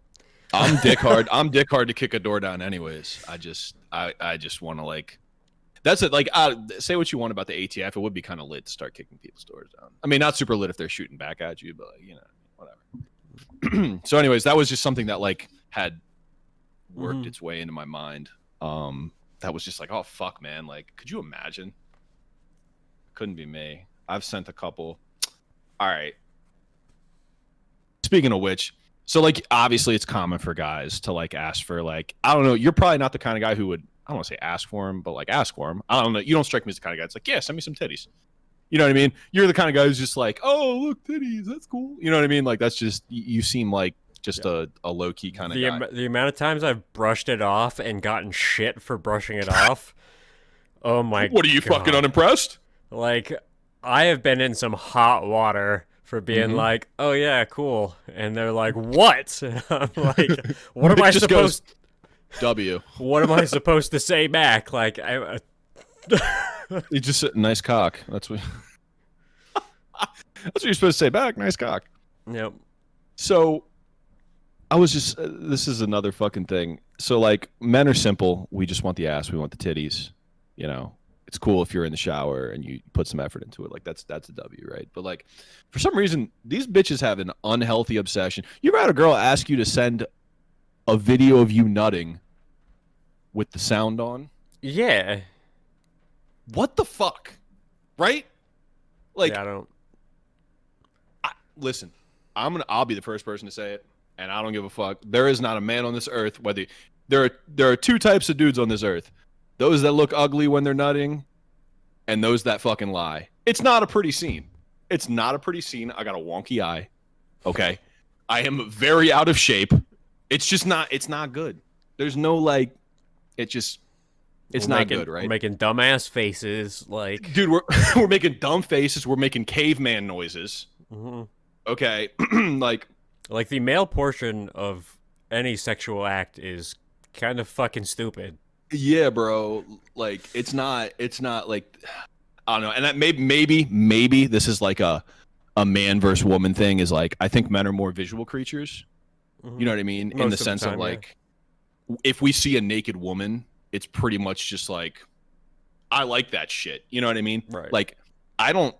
I'm dick hard. I'm dick hard to kick a door down anyways. I just want to like. That's it. Like, say what you want about the ATF. It would be kind of lit to start kicking people's doors down. I mean, not super lit if they're shooting back at you, but like, whatever. So, anyways, that was just something that like had worked its way into my mind. That was just like, oh fuck, man. Like, could you imagine? Couldn't be me. I've sent a couple. All right. Speaking of which, so like obviously it's common for guys to like ask for like, I don't know. You're probably not the kind of guy who would. I don't want to say ask for him, but like ask for him. I don't know. You don't strike me as the kind of guy. It's like, yeah, send me some titties. You know what I mean? You're the kind of guy who's just like, oh, look, titties. That's cool. You know what I mean? Like, that's just, you seem like just a low key kind of guy.
The amount of times I've brushed it off and gotten shit for brushing it off. Oh my God.
What are you fucking unimpressed?
Like, I have been in some hot water for being like, oh yeah, cool. And they're like, what? And I'm like, what am I supposed
W.
What am I supposed to say back? Like,
you just said nice cock. That's what. That's what you're supposed to say back. Nice cock.
Yep.
So, I was just. This is another fucking thing. So, like, men are simple. We just want the ass. We want the titties. You know, it's cool if you're in the shower and you put some effort into it. Like, that's a W, right? But like, for some reason, these bitches have an unhealthy obsession. You ever had a girl ask you to send a video of you nutting with the sound on?
Yeah.
What the fuck? Right? Like,
yeah, I don't.
Listen, I'll be the first person to say it, and I don't give a fuck. There is not a man on this earth, whether there are two types of dudes on this earth. Those that look ugly when they're nutting, and those that fucking lie. It's not a pretty scene. It's not a pretty scene. I got a wonky eye. Okay? I am very out of shape. It's just not, it's not good. There's no like, it's not good, right?
We're making dumbass faces, like,
dude, we're making dumb faces. We're making caveman noises. Okay, like
the male portion of any sexual act is kind of fucking stupid.
Yeah, bro. Like, it's not like, I don't know. And that maybe this is like a man versus woman thing. Is like, I think men are more visual creatures. You know what I mean? In the sense of like, if we see a naked woman, it's pretty much just like, I like that shit. You know what I mean?
Right.
Like, I don't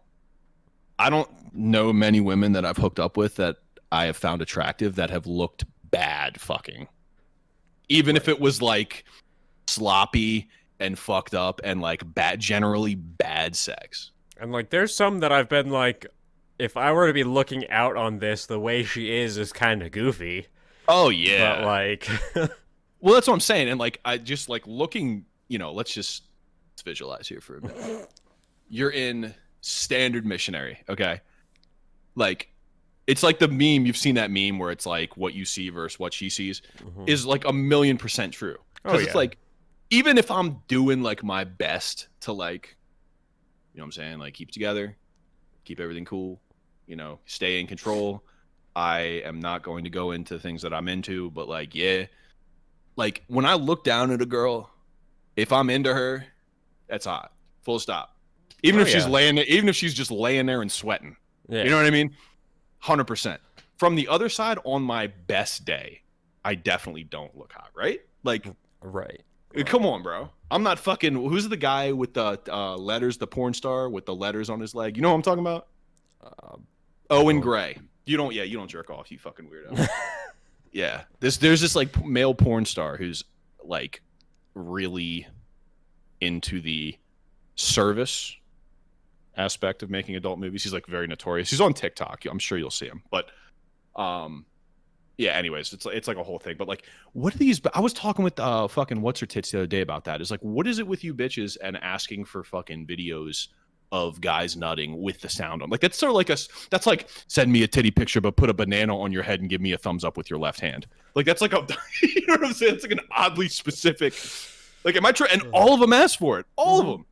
know many women that I've hooked up with that I have found attractive that have looked bad fucking. Even if it was like sloppy and fucked up and like generally bad sex.
And like, there's some that I've been like, if I were to be looking out on this, the way she is kind of goofy.
Oh yeah.
But like,
well, that's what I'm saying. And like, I just like looking, you know, let's visualize here for a minute. You're in Standard Missionary. Okay. Like, it's like the meme. You've seen that meme where it's like what you see versus what she sees is like 1,000,000% true. Because it's like, even if I'm doing like my best to like, you know what I'm saying? Like, keep together, keep everything cool, you know, stay in control. I am not going to go into things that I'm into, but like, yeah, like when I look down at a girl, if I'm into her, that's hot. Full stop. Even if she's laying there, even if she's just laying there and sweating, you know what I mean? 100%. From the other side, on my best day, I definitely don't look hot, right? Like,
right.
Come on, bro. I'm not fucking. Who's the guy with the letters? The porn star with the letters on his leg. You know what I'm talking about? Owen Gray. You don't jerk off, you fucking weirdo. Yeah. There's this like male porn star who's like really into the service aspect of making adult movies. He's like very notorious. He's on TikTok. I'm sure you'll see him. But yeah, anyways, it's like a whole thing. But like, what are these? I was talking with fucking what's her tits the other day about that. It's like, what is it with you bitches and asking for fucking videos of guys nutting with the sound on? Like, that's sort of like that's like, send me a titty picture, but put a banana on your head and give me a thumbs up with your left hand. Like, that's like a, you know what I'm saying? It's like an oddly specific. Like, am I trying? And all of them ask for it. All of them.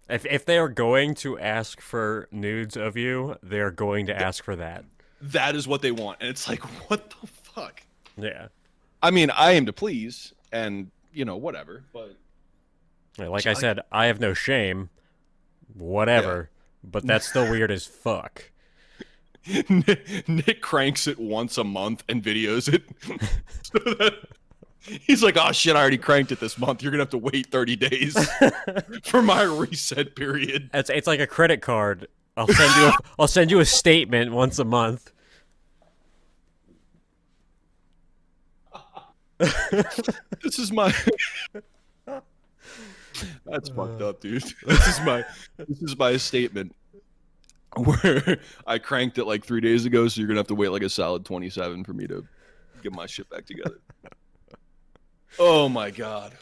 If they are going to ask for nudes of you, they're going to ask for that.
that is what they want. And it's like, what the fuck?
Yeah.
I mean, I aim to please and, you know, whatever, but
Like I said, I have no shame, whatever, but that's still weird as fuck.
Nick cranks it once a month and videos it. So that he's like, oh shit, I already cranked it this month. You're gonna have to wait 30 days for my reset period.
It's like a credit card. I'll send you a statement once a month.
This is my That's fucked up, dude. This is my statement where I cranked it like 3 days ago, so you're gonna have to wait like a solid 27 for me to get my shit back together. Oh my god.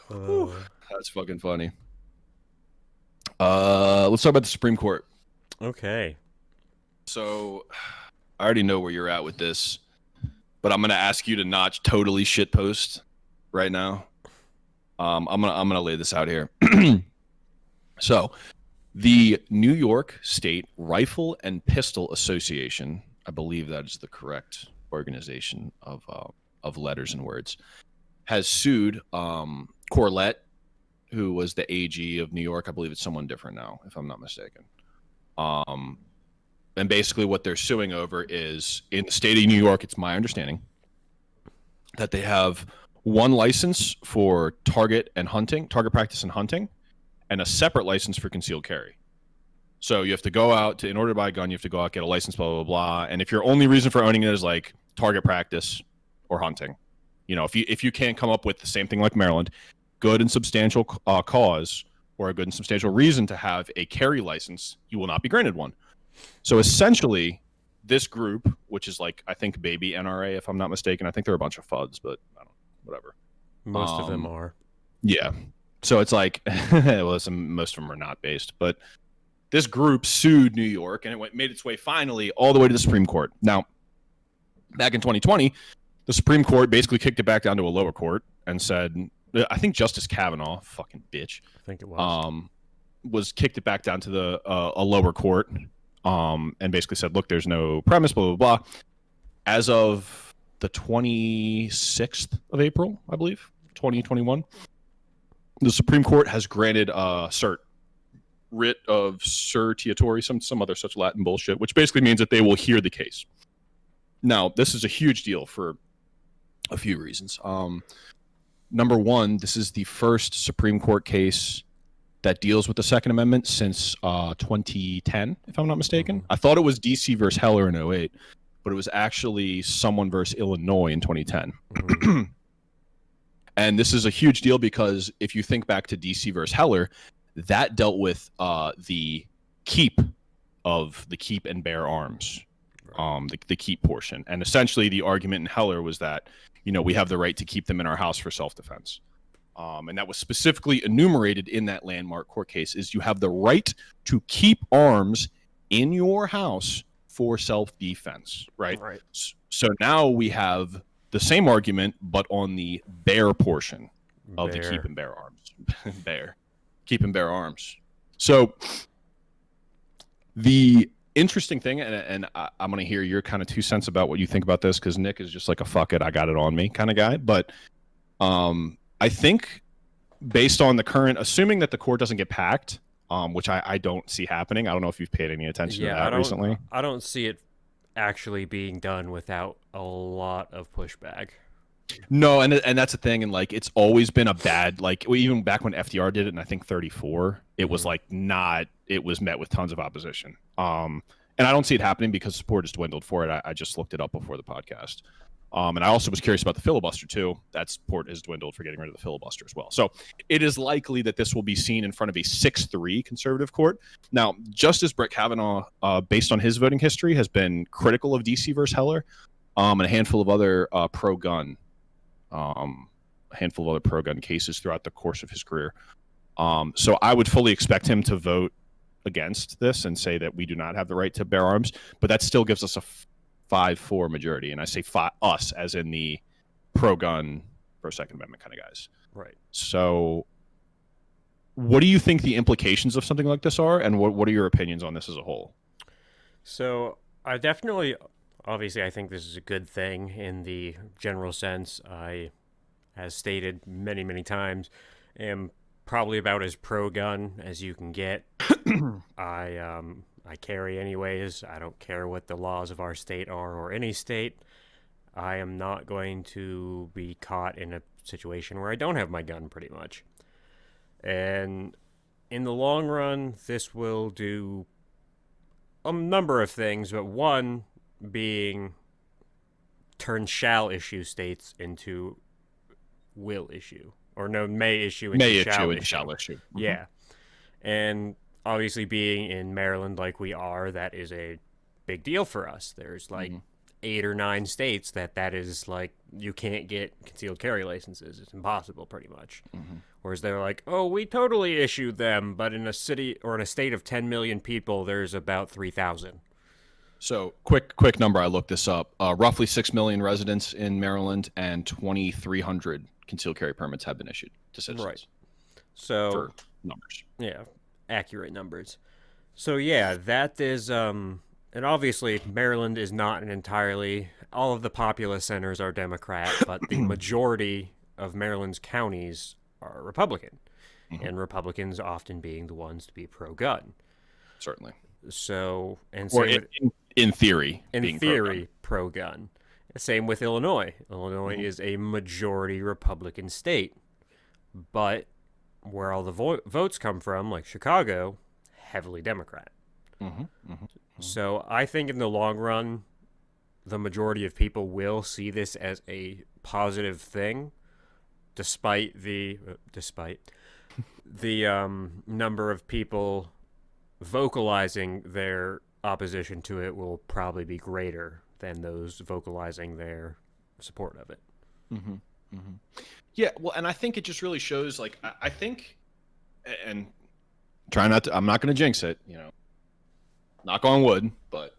That's fucking funny. Let's talk about the Supreme Court.
Okay.
So I already know where you're at with this, but I'm gonna ask you to not totally shitpost right now. I'm gonna lay this out here. So, the New York State Rifle and Pistol Association, I believe that is the correct organization of letters and words, has sued Corlett, who was the AG of New York. I believe it's someone different now, if I'm not mistaken. And basically what they're suing over is, in the state of New York, it's my understanding that they have one license for target practice and hunting, and a separate license for concealed carry. So you have to go out in order to buy a gun, you have to go out, get a license, blah, blah, blah. And if your only reason for owning it is like target practice or hunting, you know, if you can't come up with the same thing like Maryland, good and substantial cause or a good and substantial reason to have a carry license, you will not be granted one. So essentially, this group, which is like, I think Baby NRA, if I'm not mistaken, I think they're a bunch of FUDs, but I don't know, whatever.
Most of them are.
Yeah. So it's like, well, most of them are not based, but this group sued New York, and it made its way finally all the way to the Supreme Court. Now, back in 2020, the Supreme Court basically kicked it back down to a lower court and said, I think Justice Kavanaugh, fucking bitch,
I think it was
kicked it back down to a lower court, and basically said, look, there's no premise, blah, blah, blah. As of the 26th of April, I believe, 2021, the Supreme Court has granted writ of certiorari, some other such Latin bullshit, which basically means that they will hear the case. Now, this is a huge deal for a few reasons. Number one, this is the first Supreme Court case that deals with the Second Amendment since 2010, if I'm not mistaken. I thought it was DC versus Heller in 2008, but it was actually someone versus Illinois in 2010. And this is a huge deal because if you think back to DC versus Heller, that dealt with the keep and bear arms, the keep portion. And essentially the argument in Heller was that, you know, we have the right to keep them in our house for self-defense. And that was specifically enumerated in that landmark court case, is you have the right to keep arms in your house for self-defense, right? So now we have the same argument, but on the bear portion of the keep and bear arms. Keep and bear arms. So the interesting thing, and I'm going to hear your kind of 2 cents about what you think about this, because Nick is just like a fuck it, I got it on me kind of guy. But I think based on the current, assuming that the court doesn't get packed, which I don't see happening. I don't know if you've paid any attention to that recently.
I don't see it actually being done without a lot of pushback.
No, and that's the thing, and like it's always been a bad, like even back when FDR did it, and I think 34, it was like it was met with tons of opposition. And I don't see it happening because support has dwindled for it. I just looked it up before the podcast. And I also was curious about the filibuster too. That support has dwindled for getting rid of the filibuster as well. So it is likely that this will be seen in front of a 6-3 conservative court. Now, Justice Brett Kavanaugh, based on his voting history, has been critical of DC versus Heller, and a handful of other pro-gun cases throughout the course of his career. So I would fully expect him to vote against this and say that we do not have the right to bear arms, but that still gives us a 5-4 majority, and I say us as in the pro-gun, pro-Second Amendment kind of guys.
Right.
So what do you think the implications of something like this are, and what are your opinions on this as a whole?
So I definitely obviously, I think this is a good thing in the general sense. I, as stated many, many times, am probably about as pro-gun as you can get. I carry anyways. I don't care what the laws of our state are or any state. I am not going to be caught in a situation where I don't have my gun, pretty much. And in the long run, this will do a number of things, but one being turn shall issue states into will issue. Or no, may issue into shall issue.
Mm-hmm.
Yeah. And obviously being in Maryland like we are, that is a big deal for us. There's like 8 or 9 states that is like, you can't get concealed carry licenses. It's impossible, pretty much. Whereas they're like, oh, we totally issued them, but in a city or in a state of 10 million people, there's about 3,000.
So quick number, I looked this up. Roughly 6 million residents in Maryland and 2,300 concealed carry permits have been issued to citizens.
Right. So
for numbers.
Yeah, accurate numbers. So yeah, that is and obviously Maryland is not an entirely, all of the populous centers are Democrat, but the majority of Maryland's counties are Republican. And Republicans often being the ones to be pro-gun.
Certainly.
So, and
or
same
in theory,
in
being
theory, pro-gun. Same with Illinois. Illinois is a majority Republican state, but where all the votes come from, like Chicago, heavily Democrat. So I think in the long run, the majority of people will see this as a positive thing, despite the number of people vocalizing their opposition to it will probably be greater than those vocalizing their support of it.
Yeah, well, and I think it just really shows, like, I think, and try not to, I'm not going to jinx it, you know, knock on wood, but,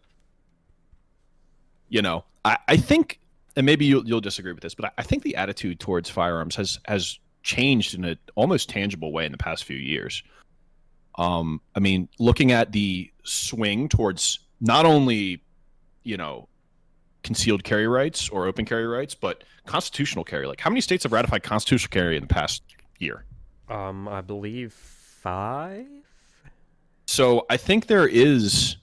you know, I think, and maybe you'll disagree with this, but I think the attitude towards firearms has changed in an almost tangible way in the past few years. I mean, looking at the swing towards not only, you know, concealed carry rights or open carry rights, but constitutional carry. Like, how many states have ratified constitutional carry in the past year?
I believe 5.
So I think there is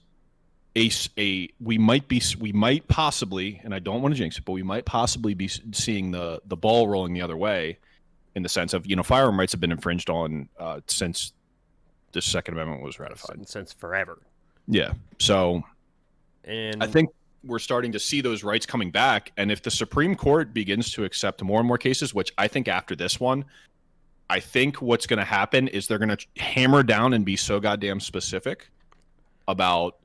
we might possibly, and I don't want to jinx it, but we might possibly be seeing the ball rolling the other way, in the sense of, you know, firearm rights have been infringed on since the Second Amendment was ratified.
Since forever.
Yeah. So,
and
I think we're starting to see those rights coming back. And if the Supreme Court begins to accept more and more cases, which I think after this one, I think what's going to happen is they're going to hammer down and be so goddamn specific about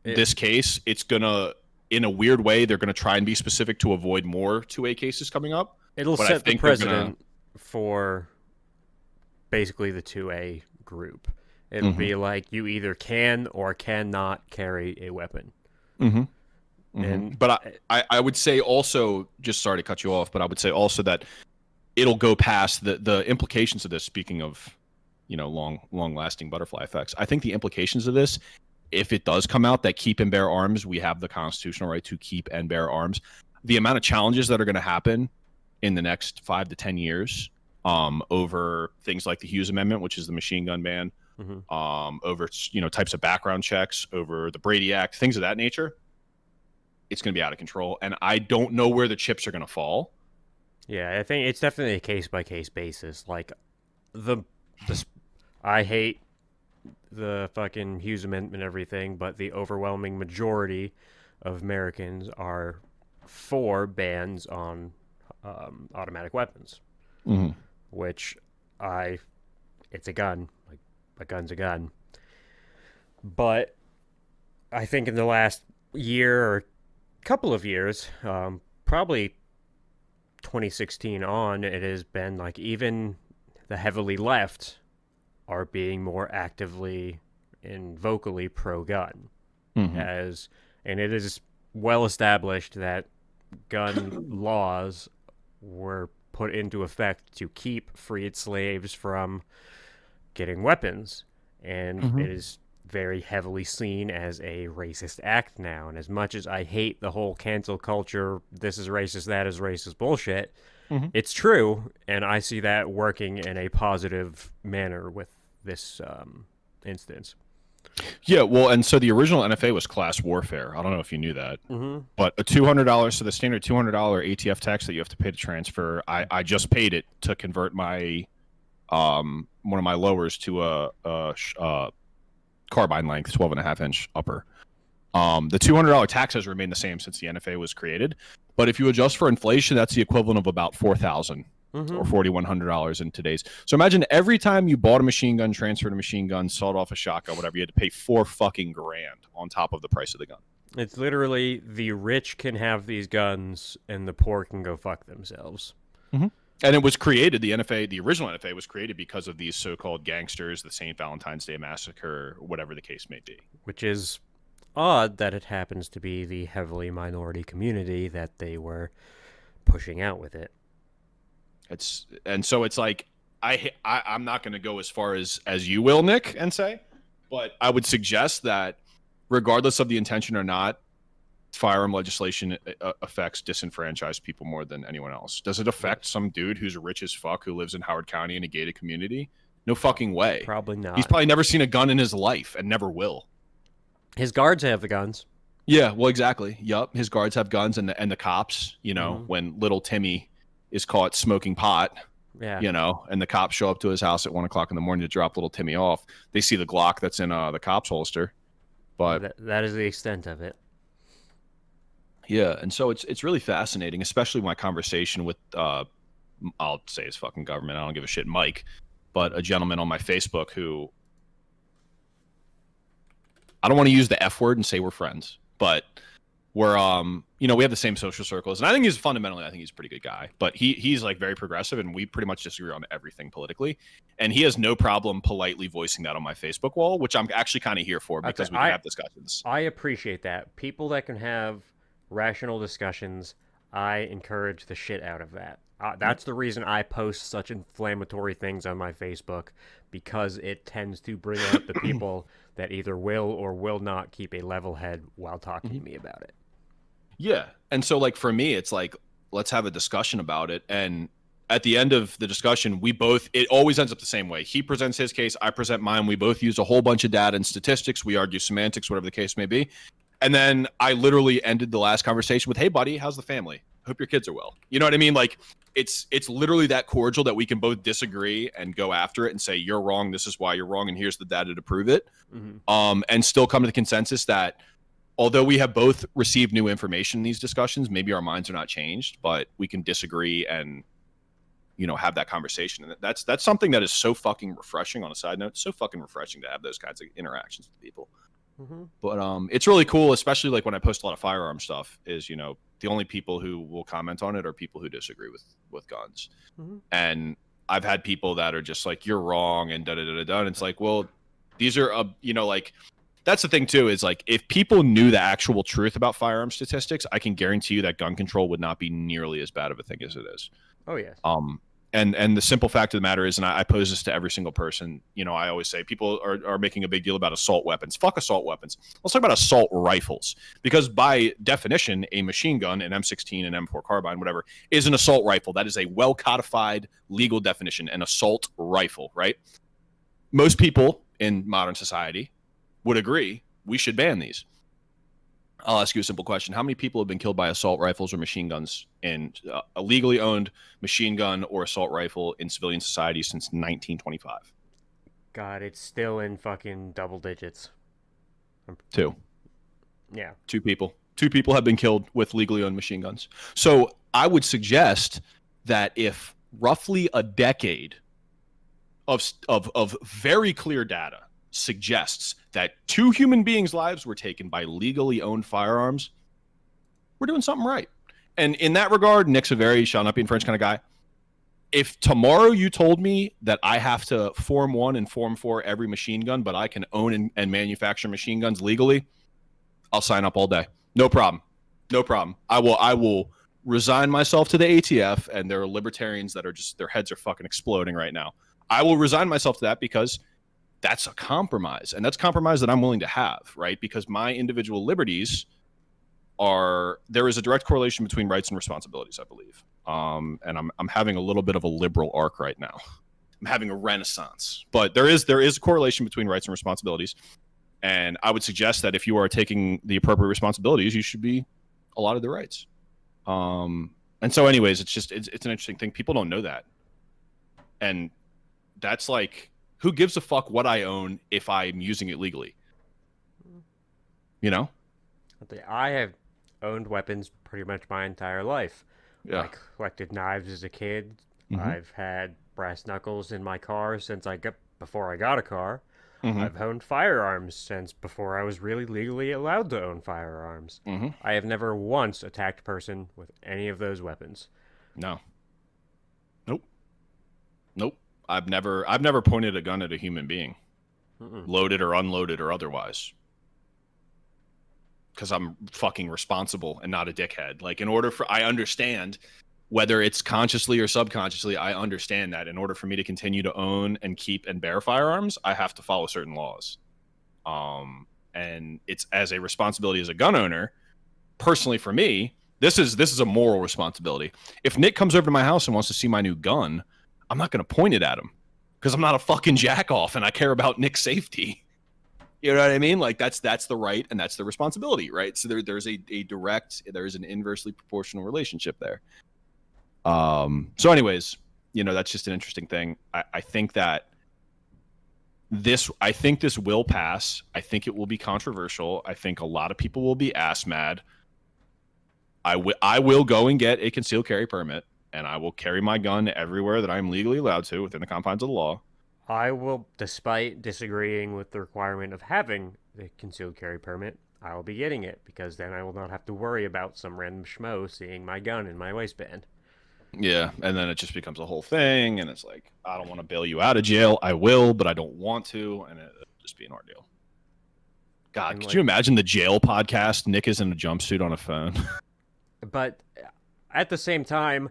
this case. It's going to, in a weird way, they're going to try and be specific to avoid more 2A cases coming up.
It'll set the precedent for basically the 2A group. It'll be like, you either can or cannot carry a weapon. And
but I would say also, just sorry to cut you off, but I would say also that it'll go past the implications of this. Speaking of, you know, long lasting butterfly effects, I think the implications of this, if it does come out that keep and bear arms, we have the constitutional right to keep and bear arms. The amount of challenges that are going to happen in the next 5 to 10 years over things like the Hughes Amendment, which is the machine gun ban, over, you know, types of background checks, over the Brady Act, things of that nature, it's going to be out of control. And I don't know where the chips are going to fall.
Yeah, I think it's definitely a case-by-case basis. Like, I hate the fucking Hughes Amendment and everything, but the overwhelming majority of Americans are for bans on automatic weapons, which it's a gun. Like, a gun's a gun. But I think in the last year or couple of years, probably 2016 on, it has been like even the heavily left are being more actively and vocally pro-gun. And it is well established that gun laws were put into effect to keep freed slaves from getting weapons, and it is very heavily seen as a racist act now. And as much as I hate the whole cancel culture, this is racist, that is racist bullshit, it's true, and I see that working in a positive manner with this instance.
Yeah, well, and so the original NFA was class warfare. I don't know if you knew that, but a $200, so the standard $200 ATF tax that you have to pay to transfer, I just paid it to convert my one of my lowers to a carbine length 12.5-inch upper. The $200 tax has remained the same since the NFA was created, but if you adjust for inflation, that's the equivalent of about $4,000 or $4,100 in today's. So imagine every time you bought a machine gun, transferred a machine gun, sawed off a shotgun, whatever, you had to pay $4 grand on top of the price of the gun.
It's literally the rich can have these guns and the poor can go fuck themselves.
And it was created, the NFA, the original NFA was created because of these so-called gangsters, the St. Valentine's Day Massacre, whatever the case may be.
Which is odd that it happens to be the heavily minority community that they were pushing out with it.
So it's like, I'm not going to go as far as you will, Nick, and say, but I would suggest that regardless of the intention or not, firearm legislation affects disenfranchised people more than anyone else. Does it affect some dude who's rich as fuck who lives in Howard County in a gated community? No fucking way.
Probably not.
He's probably never seen a gun in his life and never will.
His guards have the guns.
Yeah, well, exactly. Yup, his guards have guns, and the cops, you know, when little Timmy is caught smoking pot, you know, and the cops show up to his house at 1 o'clock in the morning to drop little Timmy off, they see the Glock that's in the cop's holster. But
that is the extent of it.
Yeah, and so it's really fascinating, especially my conversation with I'll say his fucking government. I don't give a shit, Mike, but a gentleman on my Facebook who I don't want to use the F word and say we're friends, but we're you know, we have the same social circles, and I think he's a pretty good guy, but he's like very progressive, and we pretty much disagree on everything politically, and he has no problem politely voicing that on my Facebook wall, which I'm actually kind of here for because we can have discussions.
I appreciate that. People that can have rational discussions, I encourage the shit out of that. That's the reason I post such inflammatory things on my Facebook, because it tends to bring out the people that either will or will not keep a level head while talking to me about it.
Yeah. And so, like, for me, it's like, let's have a discussion about it. And at the end of the discussion, it always ends up the same way. He presents his case, I present mine. We both use a whole bunch of data and statistics. We argue semantics, whatever the case may be. And then I literally ended the last conversation with, "Hey, buddy, how's the family? Hope your kids are well." You know what I mean? Like, it's literally that cordial that we can both disagree and go after it and say, "You're wrong. This is why you're wrong. And here's the data to prove it." And still come to the consensus that although we have both received new information in these discussions, maybe our minds are not changed, but we can disagree and, you know, have that conversation. And that's something that is so fucking refreshing. On a side note, so fucking refreshing to have those kinds of interactions with people. But it's really cool, especially like when I post a lot of firearm stuff, is, you know, the only people who will comment on it are people who disagree with guns. And I've had people that are just like, "You're wrong," and da-da-da-da-da. And it's like, well, these are, you know, like, that's the thing too, is like, if people knew the actual truth about firearm statistics, I can guarantee you that gun control would not be nearly as bad of a thing as it is.
Oh, yes.
And the simple fact of the matter is, and I pose this to every single person, you know, I always say people are making a big deal about assault weapons. Fuck assault weapons. Let's talk about assault rifles, because by definition, a machine gun, an M16, an M4 carbine, whatever, is an assault rifle. That is a well codified legal definition, an assault rifle, right? Most people in modern society would agree we should ban these. I'll ask you a simple question. How many people have been killed by assault rifles or machine guns in a legally owned machine gun or assault rifle in civilian society since 1925?
God, it's still in fucking double digits.
2.
Yeah.
2 people. 2 people have been killed with legally owned machine guns. So I would suggest that if roughly a decade of very clear data suggests that 2 human beings' lives were taken by legally owned firearms, we're doing something right. And in that regard, Nick's a very shall not be infringed kind of guy. If tomorrow you told me that I have to Form 1 and Form 4 every machine gun, but I can own and manufacture machine guns legally, I'll sign up all day. No problem. No problem. I will resign myself to the ATF, and there are libertarians that are just, their heads are fucking exploding right now. I will resign myself to that because that's a compromise, and that's compromise that I'm willing to have, right? Because my individual liberties there is a direct correlation between rights and responsibilities, I believe. And I'm having a little bit of a liberal arc right now. I'm having a renaissance, but there is a correlation between rights and responsibilities. And I would suggest that if you are taking the appropriate responsibilities, you should be allotted the rights. And so anyways, it's an interesting thing. People don't know that. And that's like, who gives a fuck what I own if I'm using it legally? You know?
I have owned weapons pretty much my entire life.
Yeah.
I collected knives as a kid. I've had brass knuckles in my car before I got a car. I've owned firearms since before I was really legally allowed to own firearms. I have never once attacked a person with any of those weapons.
No. Nope. I've never pointed a gun at a human being, loaded or unloaded or otherwise. Because I'm fucking responsible and not a dickhead. Like, I understand, whether it's consciously or subconsciously, I understand that in order for me to continue to own and keep and bear firearms, I have to follow certain laws. And it's as a responsibility as a gun owner, personally for me, this is a moral responsibility. If Nick comes over to my house and wants to see my new gun, I'm not going to point it at him because I'm not a fucking jack off and I care about Nick's safety. You know what I mean? Like that's the right and that's the responsibility, right? So there's an inversely proportional relationship there. So anyways, that's just an interesting thing. I think this will pass. I think it will be controversial. I think a lot of people will be ass mad. I will go and get a concealed carry permit, and I will carry my gun everywhere that I'm legally allowed to within the confines of the law.
I will, despite disagreeing with the requirement of having the concealed carry permit, I will be getting it, because then I will not have to worry about some random schmo seeing my gun in my waistband.
Yeah, and then it just becomes a whole thing, and it's like, I don't want to bail you out of jail. I will, but I don't want to, and it'll just be an ordeal. God, could you imagine the jail podcast? Nick is in a jumpsuit on a phone.
But at the same time,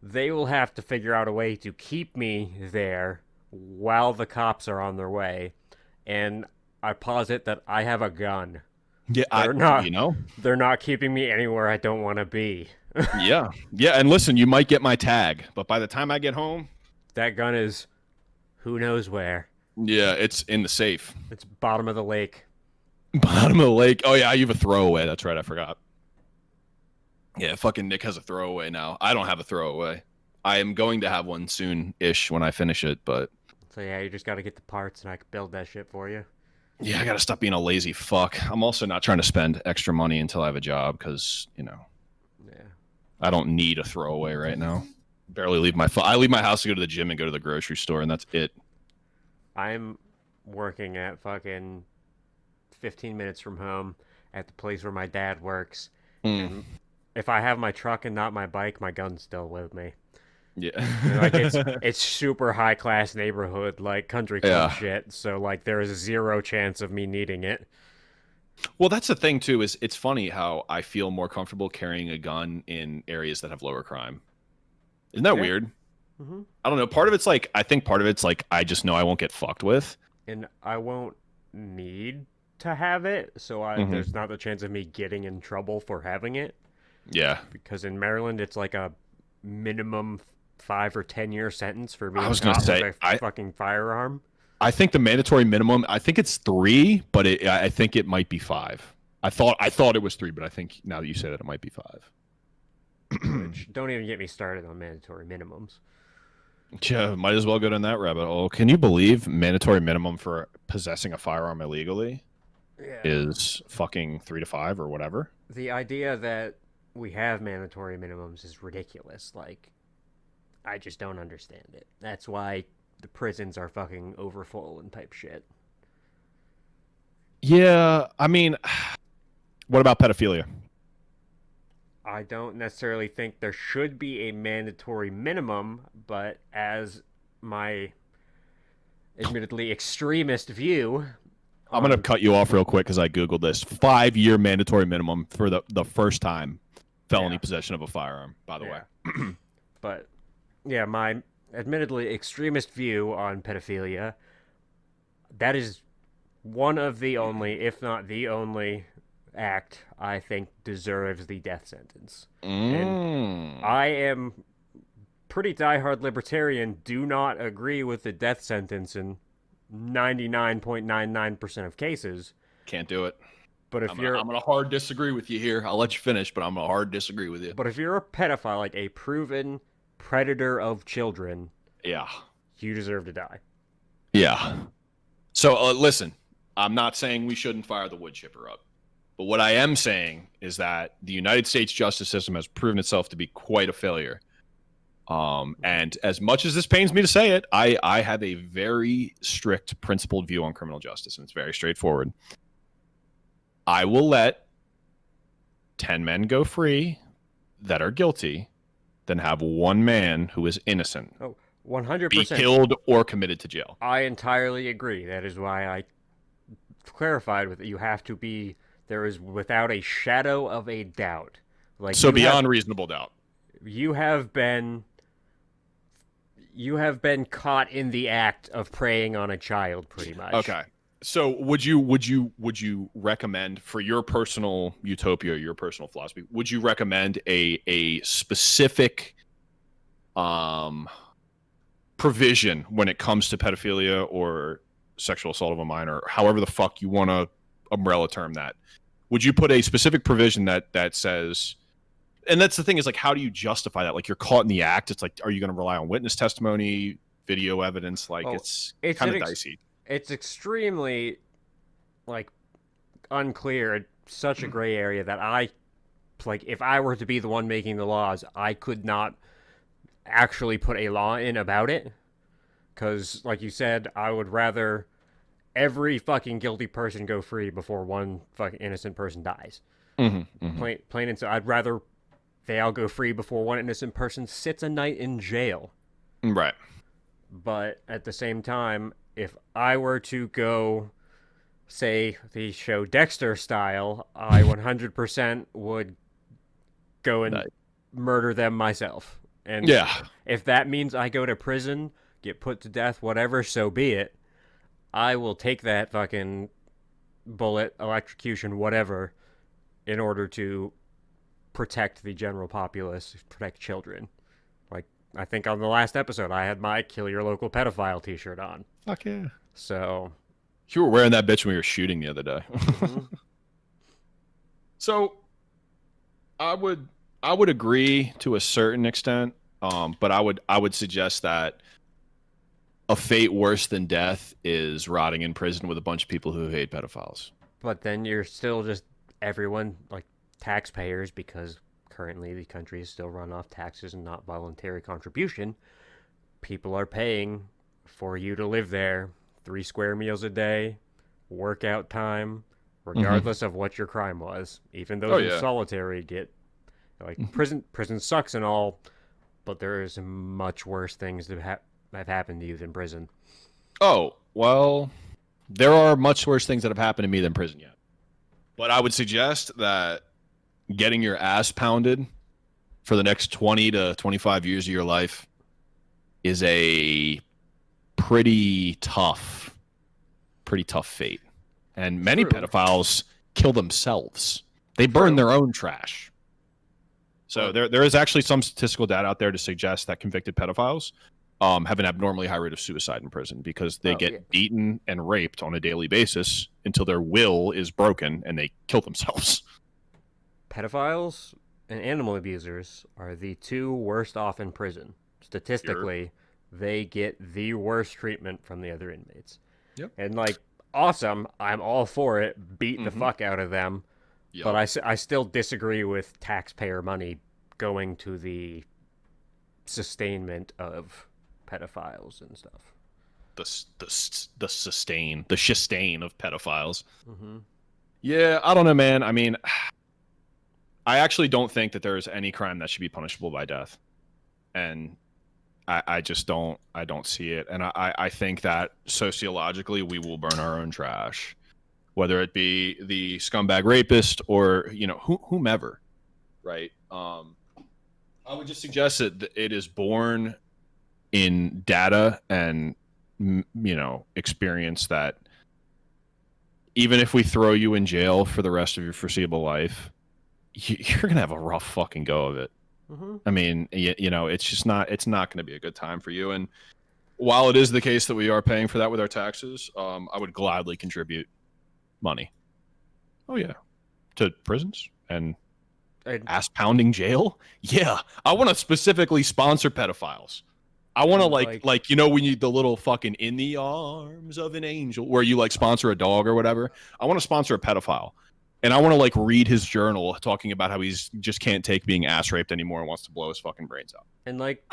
they will have to figure out a way to keep me there while the cops are on their way, and I posit that I have a gun.
Yeah,
they're not keeping me anywhere I don't want to be.
yeah, and listen, you might get my tag, but by the time I get home,
that gun is who knows where.
Yeah, it's in the safe.
It's bottom of the lake.
Bottom of the lake. Oh yeah, you have a throwaway. That's right, I forgot. Yeah, fucking Nick has a throwaway now. I don't have a throwaway. I am going to have one soon-ish when I finish it, but...
So yeah, you just got to get the parts and I can build that shit for you.
Yeah, I got to stop being a lazy fuck. I'm also not trying to spend extra money until I have a job because,
Yeah.
I don't need a throwaway right now. Barely leave I leave my house to go to the gym and go to the grocery store, and that's it.
I'm working at fucking 15 minutes from home at the place where my dad works. And if I have my truck and not my bike, my gun's still with me.
Yeah.
It's super high class neighborhood, like country club shit. So like there is zero chance of me needing it.
Well, that's the thing too, is it's funny how I feel more comfortable carrying a gun in areas that have lower crime. Isn't that weird?
Mm-hmm.
I don't know. I think part of it's like, I just know I won't get fucked with.
And I won't need to have it. So there's not the chance of me getting in trouble for having it.
Yeah.
Because in Maryland, it's like a minimum 5 or 10 year sentence for being a fucking firearm.
I think the mandatory minimum, I think it's 3, but I think it might be 5. I thought it was 3, but I think now that you say that, it might be 5.
Which, don't even get me started on mandatory minimums.
Yeah, might as well go down that rabbit hole. Can you believe mandatory minimum for possessing a firearm illegally is fucking 3 to 5 or whatever?
The idea that we have mandatory minimums is ridiculous. Like, I just don't understand it. That's why the prisons are fucking overfull and type shit.
Yeah, I mean, what about pedophilia?
I don't necessarily think there should be a mandatory minimum, but as my admittedly extremist view...
I'm going to cut you off real quick because I Googled this. 5-year mandatory minimum for the first time felony possession of a firearm, by the way.
But, yeah, my admittedly extremist view on pedophilia, that is one of the only, if not the only, act I think deserves the death sentence. And I am pretty diehard libertarian, do not agree with the death sentence in 99.99% of cases.
Can't do it.
But if
I'm gonna hard disagree with you here. I'll let you finish, but I'm gonna hard disagree with you.
But if you're a pedophile, like a proven predator of children,
yeah,
you deserve to die.
Yeah. So listen, I'm not saying we shouldn't fire the wood chipper up, but what I am saying is that the United States justice system has proven itself to be quite a failure. And as much as this pains me to say it, I have a very strict, principled view on criminal justice, and it's very straightforward. I will let 10 men go free that are guilty than have one man who is innocent
100%
be killed or committed to jail.
I entirely agree. That is why I clarified with it. You have to be, there is without a shadow of a doubt. Like,
so beyond reasonable doubt.
You have been caught in the act of preying on a child, pretty much.
Okay. So would you recommend, for your personal utopia, your personal philosophy, would you recommend a specific provision when it comes to pedophilia or sexual assault of a minor, or however the fuck you want to umbrella term that? Would you put a specific provision that says, and that's the thing, is like, how do you justify that? Like, you're caught in the act. It's like, are you going to rely on witness testimony, video evidence? Like, it's kind of dicey.
It's extremely, like, unclear. It's such a gray area that if I were to be the one making the laws, I could not actually put a law in about it. Because, like you said, I would rather every fucking guilty person go free before one fucking innocent person dies. Plain and so, I'd rather they all go free before one innocent person sits a night in jail.
Right.
But at the same time, if I were to go, say, the show Dexter style, I 100% would go and murder them myself. And if that means I go to prison, get put to death, whatever, so be it. I will take that fucking bullet, electrocution, whatever, in order to protect the general populace, protect children. Like, I think on the last episode, I had my Kill Your Local Pedophile t-shirt on.
Fuck yeah.
So.
You were wearing that bitch when we were shooting the other day. So, I would agree to a certain extent, but I would suggest that a fate worse than death is rotting in prison with a bunch of people who hate pedophiles.
But then you're still just everyone, like taxpayers, because currently the country is still run off taxes and not voluntary contribution. People are paying for you to live there, 3 square meals a day, workout time, regardless of what your crime was. Even those in solitary get, like, prison sucks and all, but there is much worse things that have happened to you than prison.
Oh, well, there are much worse things that have happened to me than prison yet. But I would suggest that getting your ass pounded for the next 20 to 25 years of your life is a pretty tough fate. And many pedophiles kill themselves. They burn their own trash. So there is actually some statistical data out there to suggest that convicted pedophiles have an abnormally high rate of suicide in prison because they get beaten and raped on a daily basis until their will is broken and they kill themselves.
Pedophiles and animal abusers are the 2 worst off in prison. Statistically, they get the worst treatment from the other inmates.
Yep.
And, like, awesome, I'm all for it. Beat the fuck out of them. Yep. But I still disagree with taxpayer money going to the sustainment of pedophiles and stuff.
The sustain of pedophiles. Yeah, I don't know, man. I mean, I actually don't think that there is any crime that should be punishable by death, and I just don't see it. And I think that sociologically we will burn our own trash, whether it be the scumbag rapist or whomever, right? I would just suggest that it is born in data and experience that
even if we throw you in jail for the rest of your foreseeable life, you're gonna have a rough fucking go of it.
Mm-hmm.
I mean, you know, it's not going to be a good time for you. And while it is the case that we are paying for that with our taxes, I would gladly contribute money. Oh yeah, to prisons and ass pounding jail. Yeah, I want to specifically sponsor pedophiles. I want to like you know when you the little fucking in the arms of an angel where you like sponsor a dog or whatever. I want to sponsor a pedophile. And I want to like read his journal talking about how he's just can't take being ass raped anymore and wants to blow his fucking brains out.
And like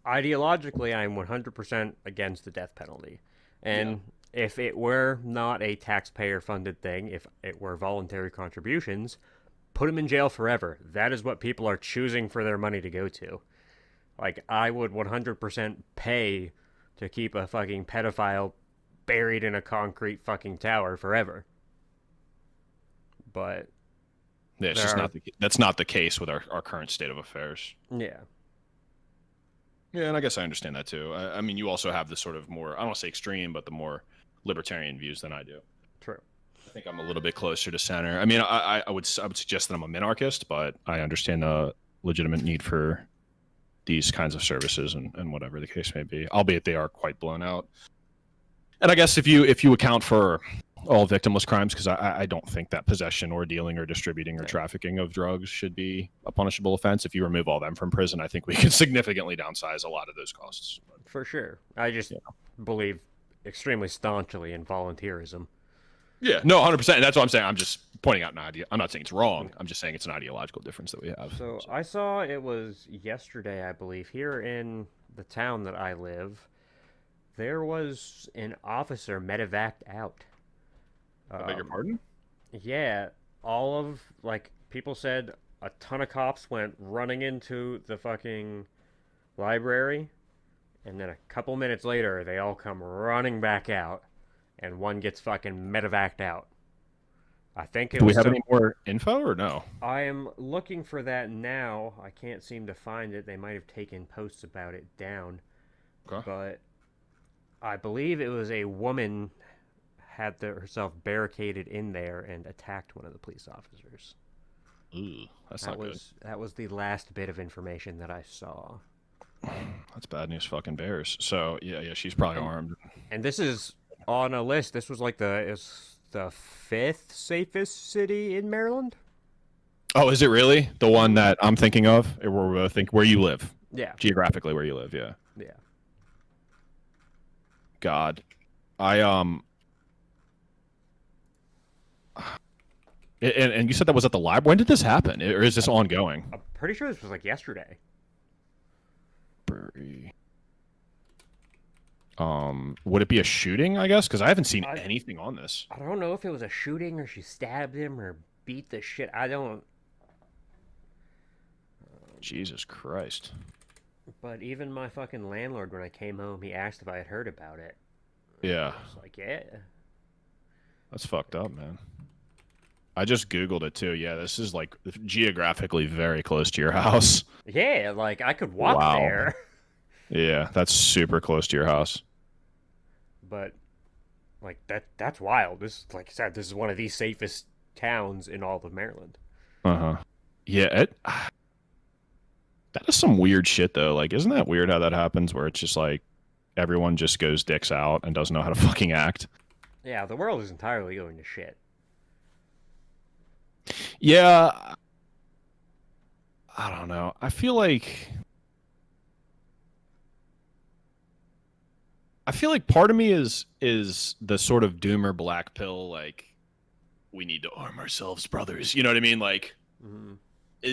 ideologically, I'm 100% against the death penalty. And if it were not a taxpayer funded thing, if it were voluntary contributions, put him in jail forever. That is what people are choosing for their money to go to. Like, I would 100% pay to keep a fucking pedophile buried in a concrete fucking tower forever. But
yeah, it's just that's not the case with our current state of affairs.
Yeah.
Yeah, and I guess I understand that too. I mean, you also have the sort of more, I don't want to say extreme, but the more libertarian views than I do.
True.
I think I'm a little bit closer to center. I mean, I would suggest that I'm a minarchist, but I understand the legitimate need for these kinds of services and whatever the case may be, albeit they are quite blown out. And I guess if you account for all victimless crimes, because I don't think that possession or dealing or distributing or trafficking of drugs should be a punishable offense. If you remove all them from prison, I think we can significantly downsize a lot of those costs.
For sure. I just believe extremely staunchly in volunteerism.
Yeah, no, 100%. That's what I'm saying. I'm just pointing out an idea. I'm not saying it's wrong. I'm just saying it's an ideological difference that we have.
So I saw it was yesterday, I believe, here in the town that I live, there was an officer medevaced out.
I beg your pardon?
Yeah, all of, like, people said a ton of cops went running into the fucking library, and then a couple minutes later, they all come running back out, and one gets fucking medevaced out. I think it
Do
was.
We have any more info or no?
I am looking for that now. I can't seem to find it. They might have taken posts about it down.
Okay.
But I believe it was a woman had herself barricaded in there and attacked one of the police officers.
Ooh, that's not good.
That was the last bit of information that I saw.
That's bad news, fucking bears. So yeah, she's probably armed.
And this is on a list. This was like the 5th safest city in Maryland.
Oh, is it really the one that I'm thinking of? Or where you live?
Yeah,
geographically where you live. Yeah.
Yeah.
God, And you said that was at the lab. When did this happen, or is this ongoing?
I'm pretty sure this was like yesterday.
Would it be a shooting? I guess because I haven't seen anything on this.
I don't know if it was a shooting or she stabbed him or beat the shit. I don't.
Jesus Christ.
But even my fucking landlord, when I came home, he asked if I had heard about it.
Yeah.
I was like, yeah.
That's fucked up, man. I just Googled it too. Yeah, this is like geographically very close to your house.
Yeah, like I could walk there.
Yeah, that's super close to your house.
But like that's wild. This, like I said, this is one of the safest towns in all of Maryland.
Uh-huh. Yeah, that is some weird shit though. Like, isn't that weird how that happens where it's just like everyone just goes dicks out and doesn't know how to fucking act?
Yeah, the world is entirely going to shit.
Yeah, I don't know. I feel like part of me is the sort of doomer black pill, like, we need to arm ourselves, brothers. You know what I mean? Like,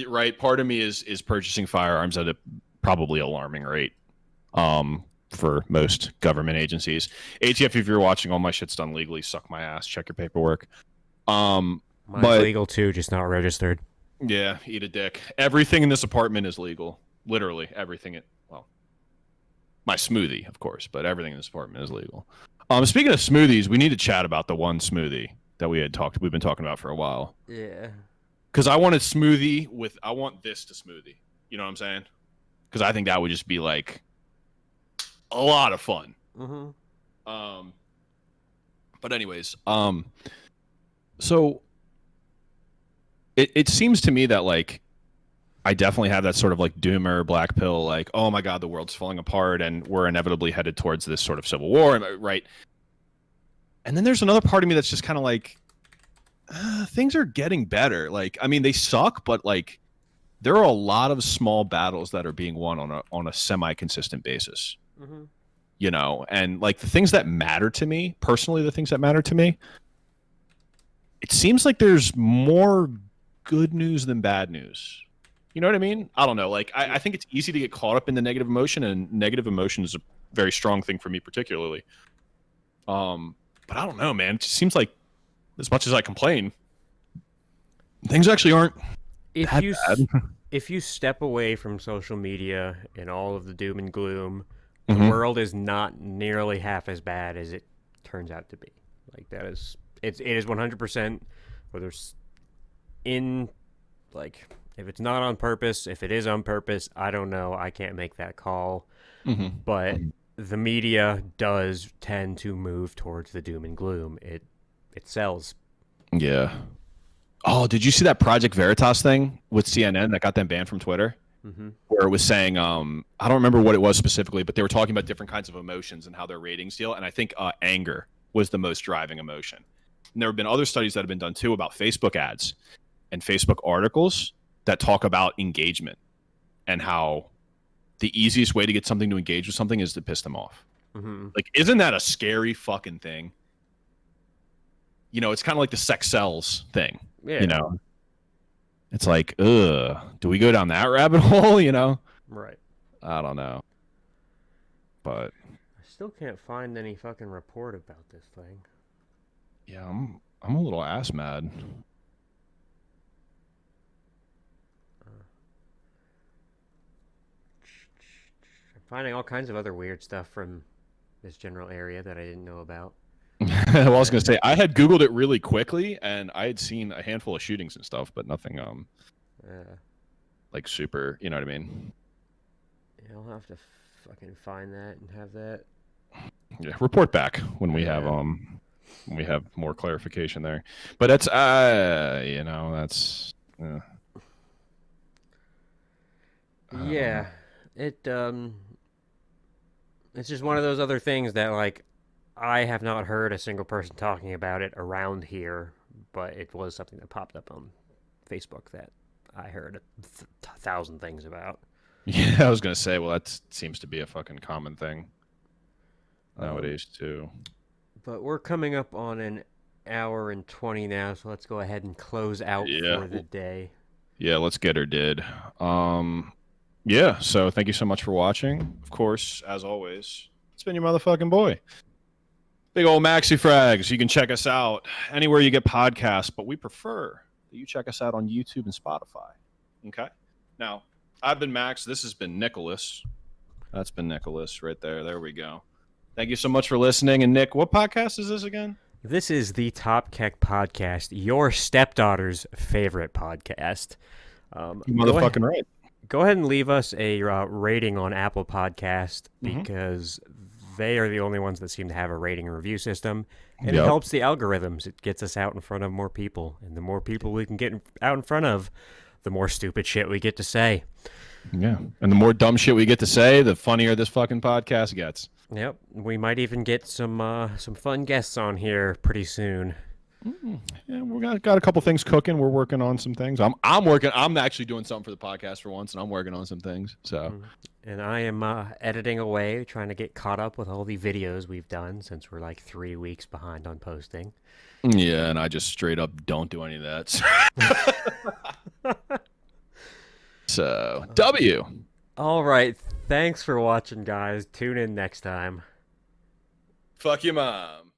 right? Part of me is purchasing firearms at a probably alarming rate for most government agencies. ATF, if you're watching, all my shit's done legally. Suck my ass. Check your paperwork.
Mine's legal too, just not registered.
Yeah, eat a dick. Everything in this apartment is legal. Literally everything. Well, my smoothie, of course, but everything in this apartment is legal. Speaking of smoothies, we need to chat about the one smoothie that we've been talking about for a while.
Yeah.
Because I want a smoothie I want this to smoothie. You know what I'm saying? Because I think that would just be like a lot of fun.
Mm-hmm.
But anyways, So it seems to me that like I definitely have that sort of like doomer black pill, like, oh my God, the world's falling apart and we're inevitably headed towards this sort of civil war, right? And then there's another part of me that's just kind of like, things are getting better. Like, I mean, they suck, but like, there are a lot of small battles that are being won on a semi-consistent basis. Mm-hmm. You know, and like the things that matter to me personally, the things that matter to me, it seems like there's more good news than bad news. You know what I mean? I don't know. Like, I think it's easy to get caught up in the negative emotion, and negative emotion is a very strong thing for me, particularly. But I don't know, man. It just seems like, as much as I complain, things actually aren't that bad.
If you step away from social media and all of the doom and gloom,
Mm-hmm.
the world is not nearly half as bad as it turns out to be. Like, that is, it is 100%, whether it's in, like, if it's not on purpose, if it is on purpose, I don't know. I can't make that call.
Mm-hmm.
But the media does tend to move towards the doom and gloom. It sells.
Yeah. Oh, did you see that Project Veritas thing with CNN that got them banned from Twitter? Mm-hmm. Where it was saying, I don't remember what it was specifically, but they were talking about different kinds of emotions and how their ratings deal. And I think anger was the most driving emotion. And there have been other studies that have been done too about Facebook ads and Facebook articles that talk about engagement and how the easiest way to get something to engage with something is to piss them off. Mm-hmm. Like, isn't that a scary fucking thing? You know, it's kind of like the sex sells thing. Yeah. You know, it's like, do we go down that rabbit hole? You know,
right?
I don't know, but
I still can't find any fucking report about this thing.
Yeah, I'm a little ass mad.
I'm finding all kinds of other weird stuff from this general area that I didn't know about.
Well, I was gonna say I had Googled it really quickly, and I had seen a handful of shootings and stuff, but nothing like super. You know what I mean?
Yeah, I'll have to fucking find that and have that.
Yeah, report back when we have more clarification there. But that's you know, that's
yeah, it's just one of those other things that, like, I have not heard a single person talking about it around here, but it was something that popped up on Facebook that I heard 1,000 things about.
Yeah, I was gonna say, well, that seems to be a fucking common thing nowadays too.
But we're coming up on an hour and 20 now, so let's go ahead and close out for the day.
Yeah, let's get her did. Yeah, so thank you so much for watching. Of course, as always, it's been your motherfucking boy, Big Old Maxi Frags. You can check us out anywhere you get podcasts, but we prefer that you check us out on YouTube and Spotify. Okay? Now, I've been Max. This has been Nicholas. That's been Nicholas right there. There we go. Thank you so much for listening. And Nick, what podcast is this again?
This is the Top Keck Podcast, your stepdaughter's favorite podcast.
Motherfucking right.
Go ahead and leave us a rating on Apple Podcast, because they are the only ones that seem to have a rating and review system, and it helps the algorithms. It gets us out in front of more people, and the more people we can get out in front of, the more stupid shit we get to say.
Yeah, and the more dumb shit we get to say, the funnier this fucking podcast gets.
Yep, we might even get some fun guests on here pretty soon.
Yeah, we got a couple things cooking. We're working on some things. I'm actually doing something for the podcast for once, and I'm working on some things. So,
and I am editing away, trying to get caught up with all the videos we've done since we're like 3 weeks behind on posting.
Yeah, and I just straight up don't do any of that. So, W.
All right, thanks for watching, guys. Tune in next time.
Fuck your mom.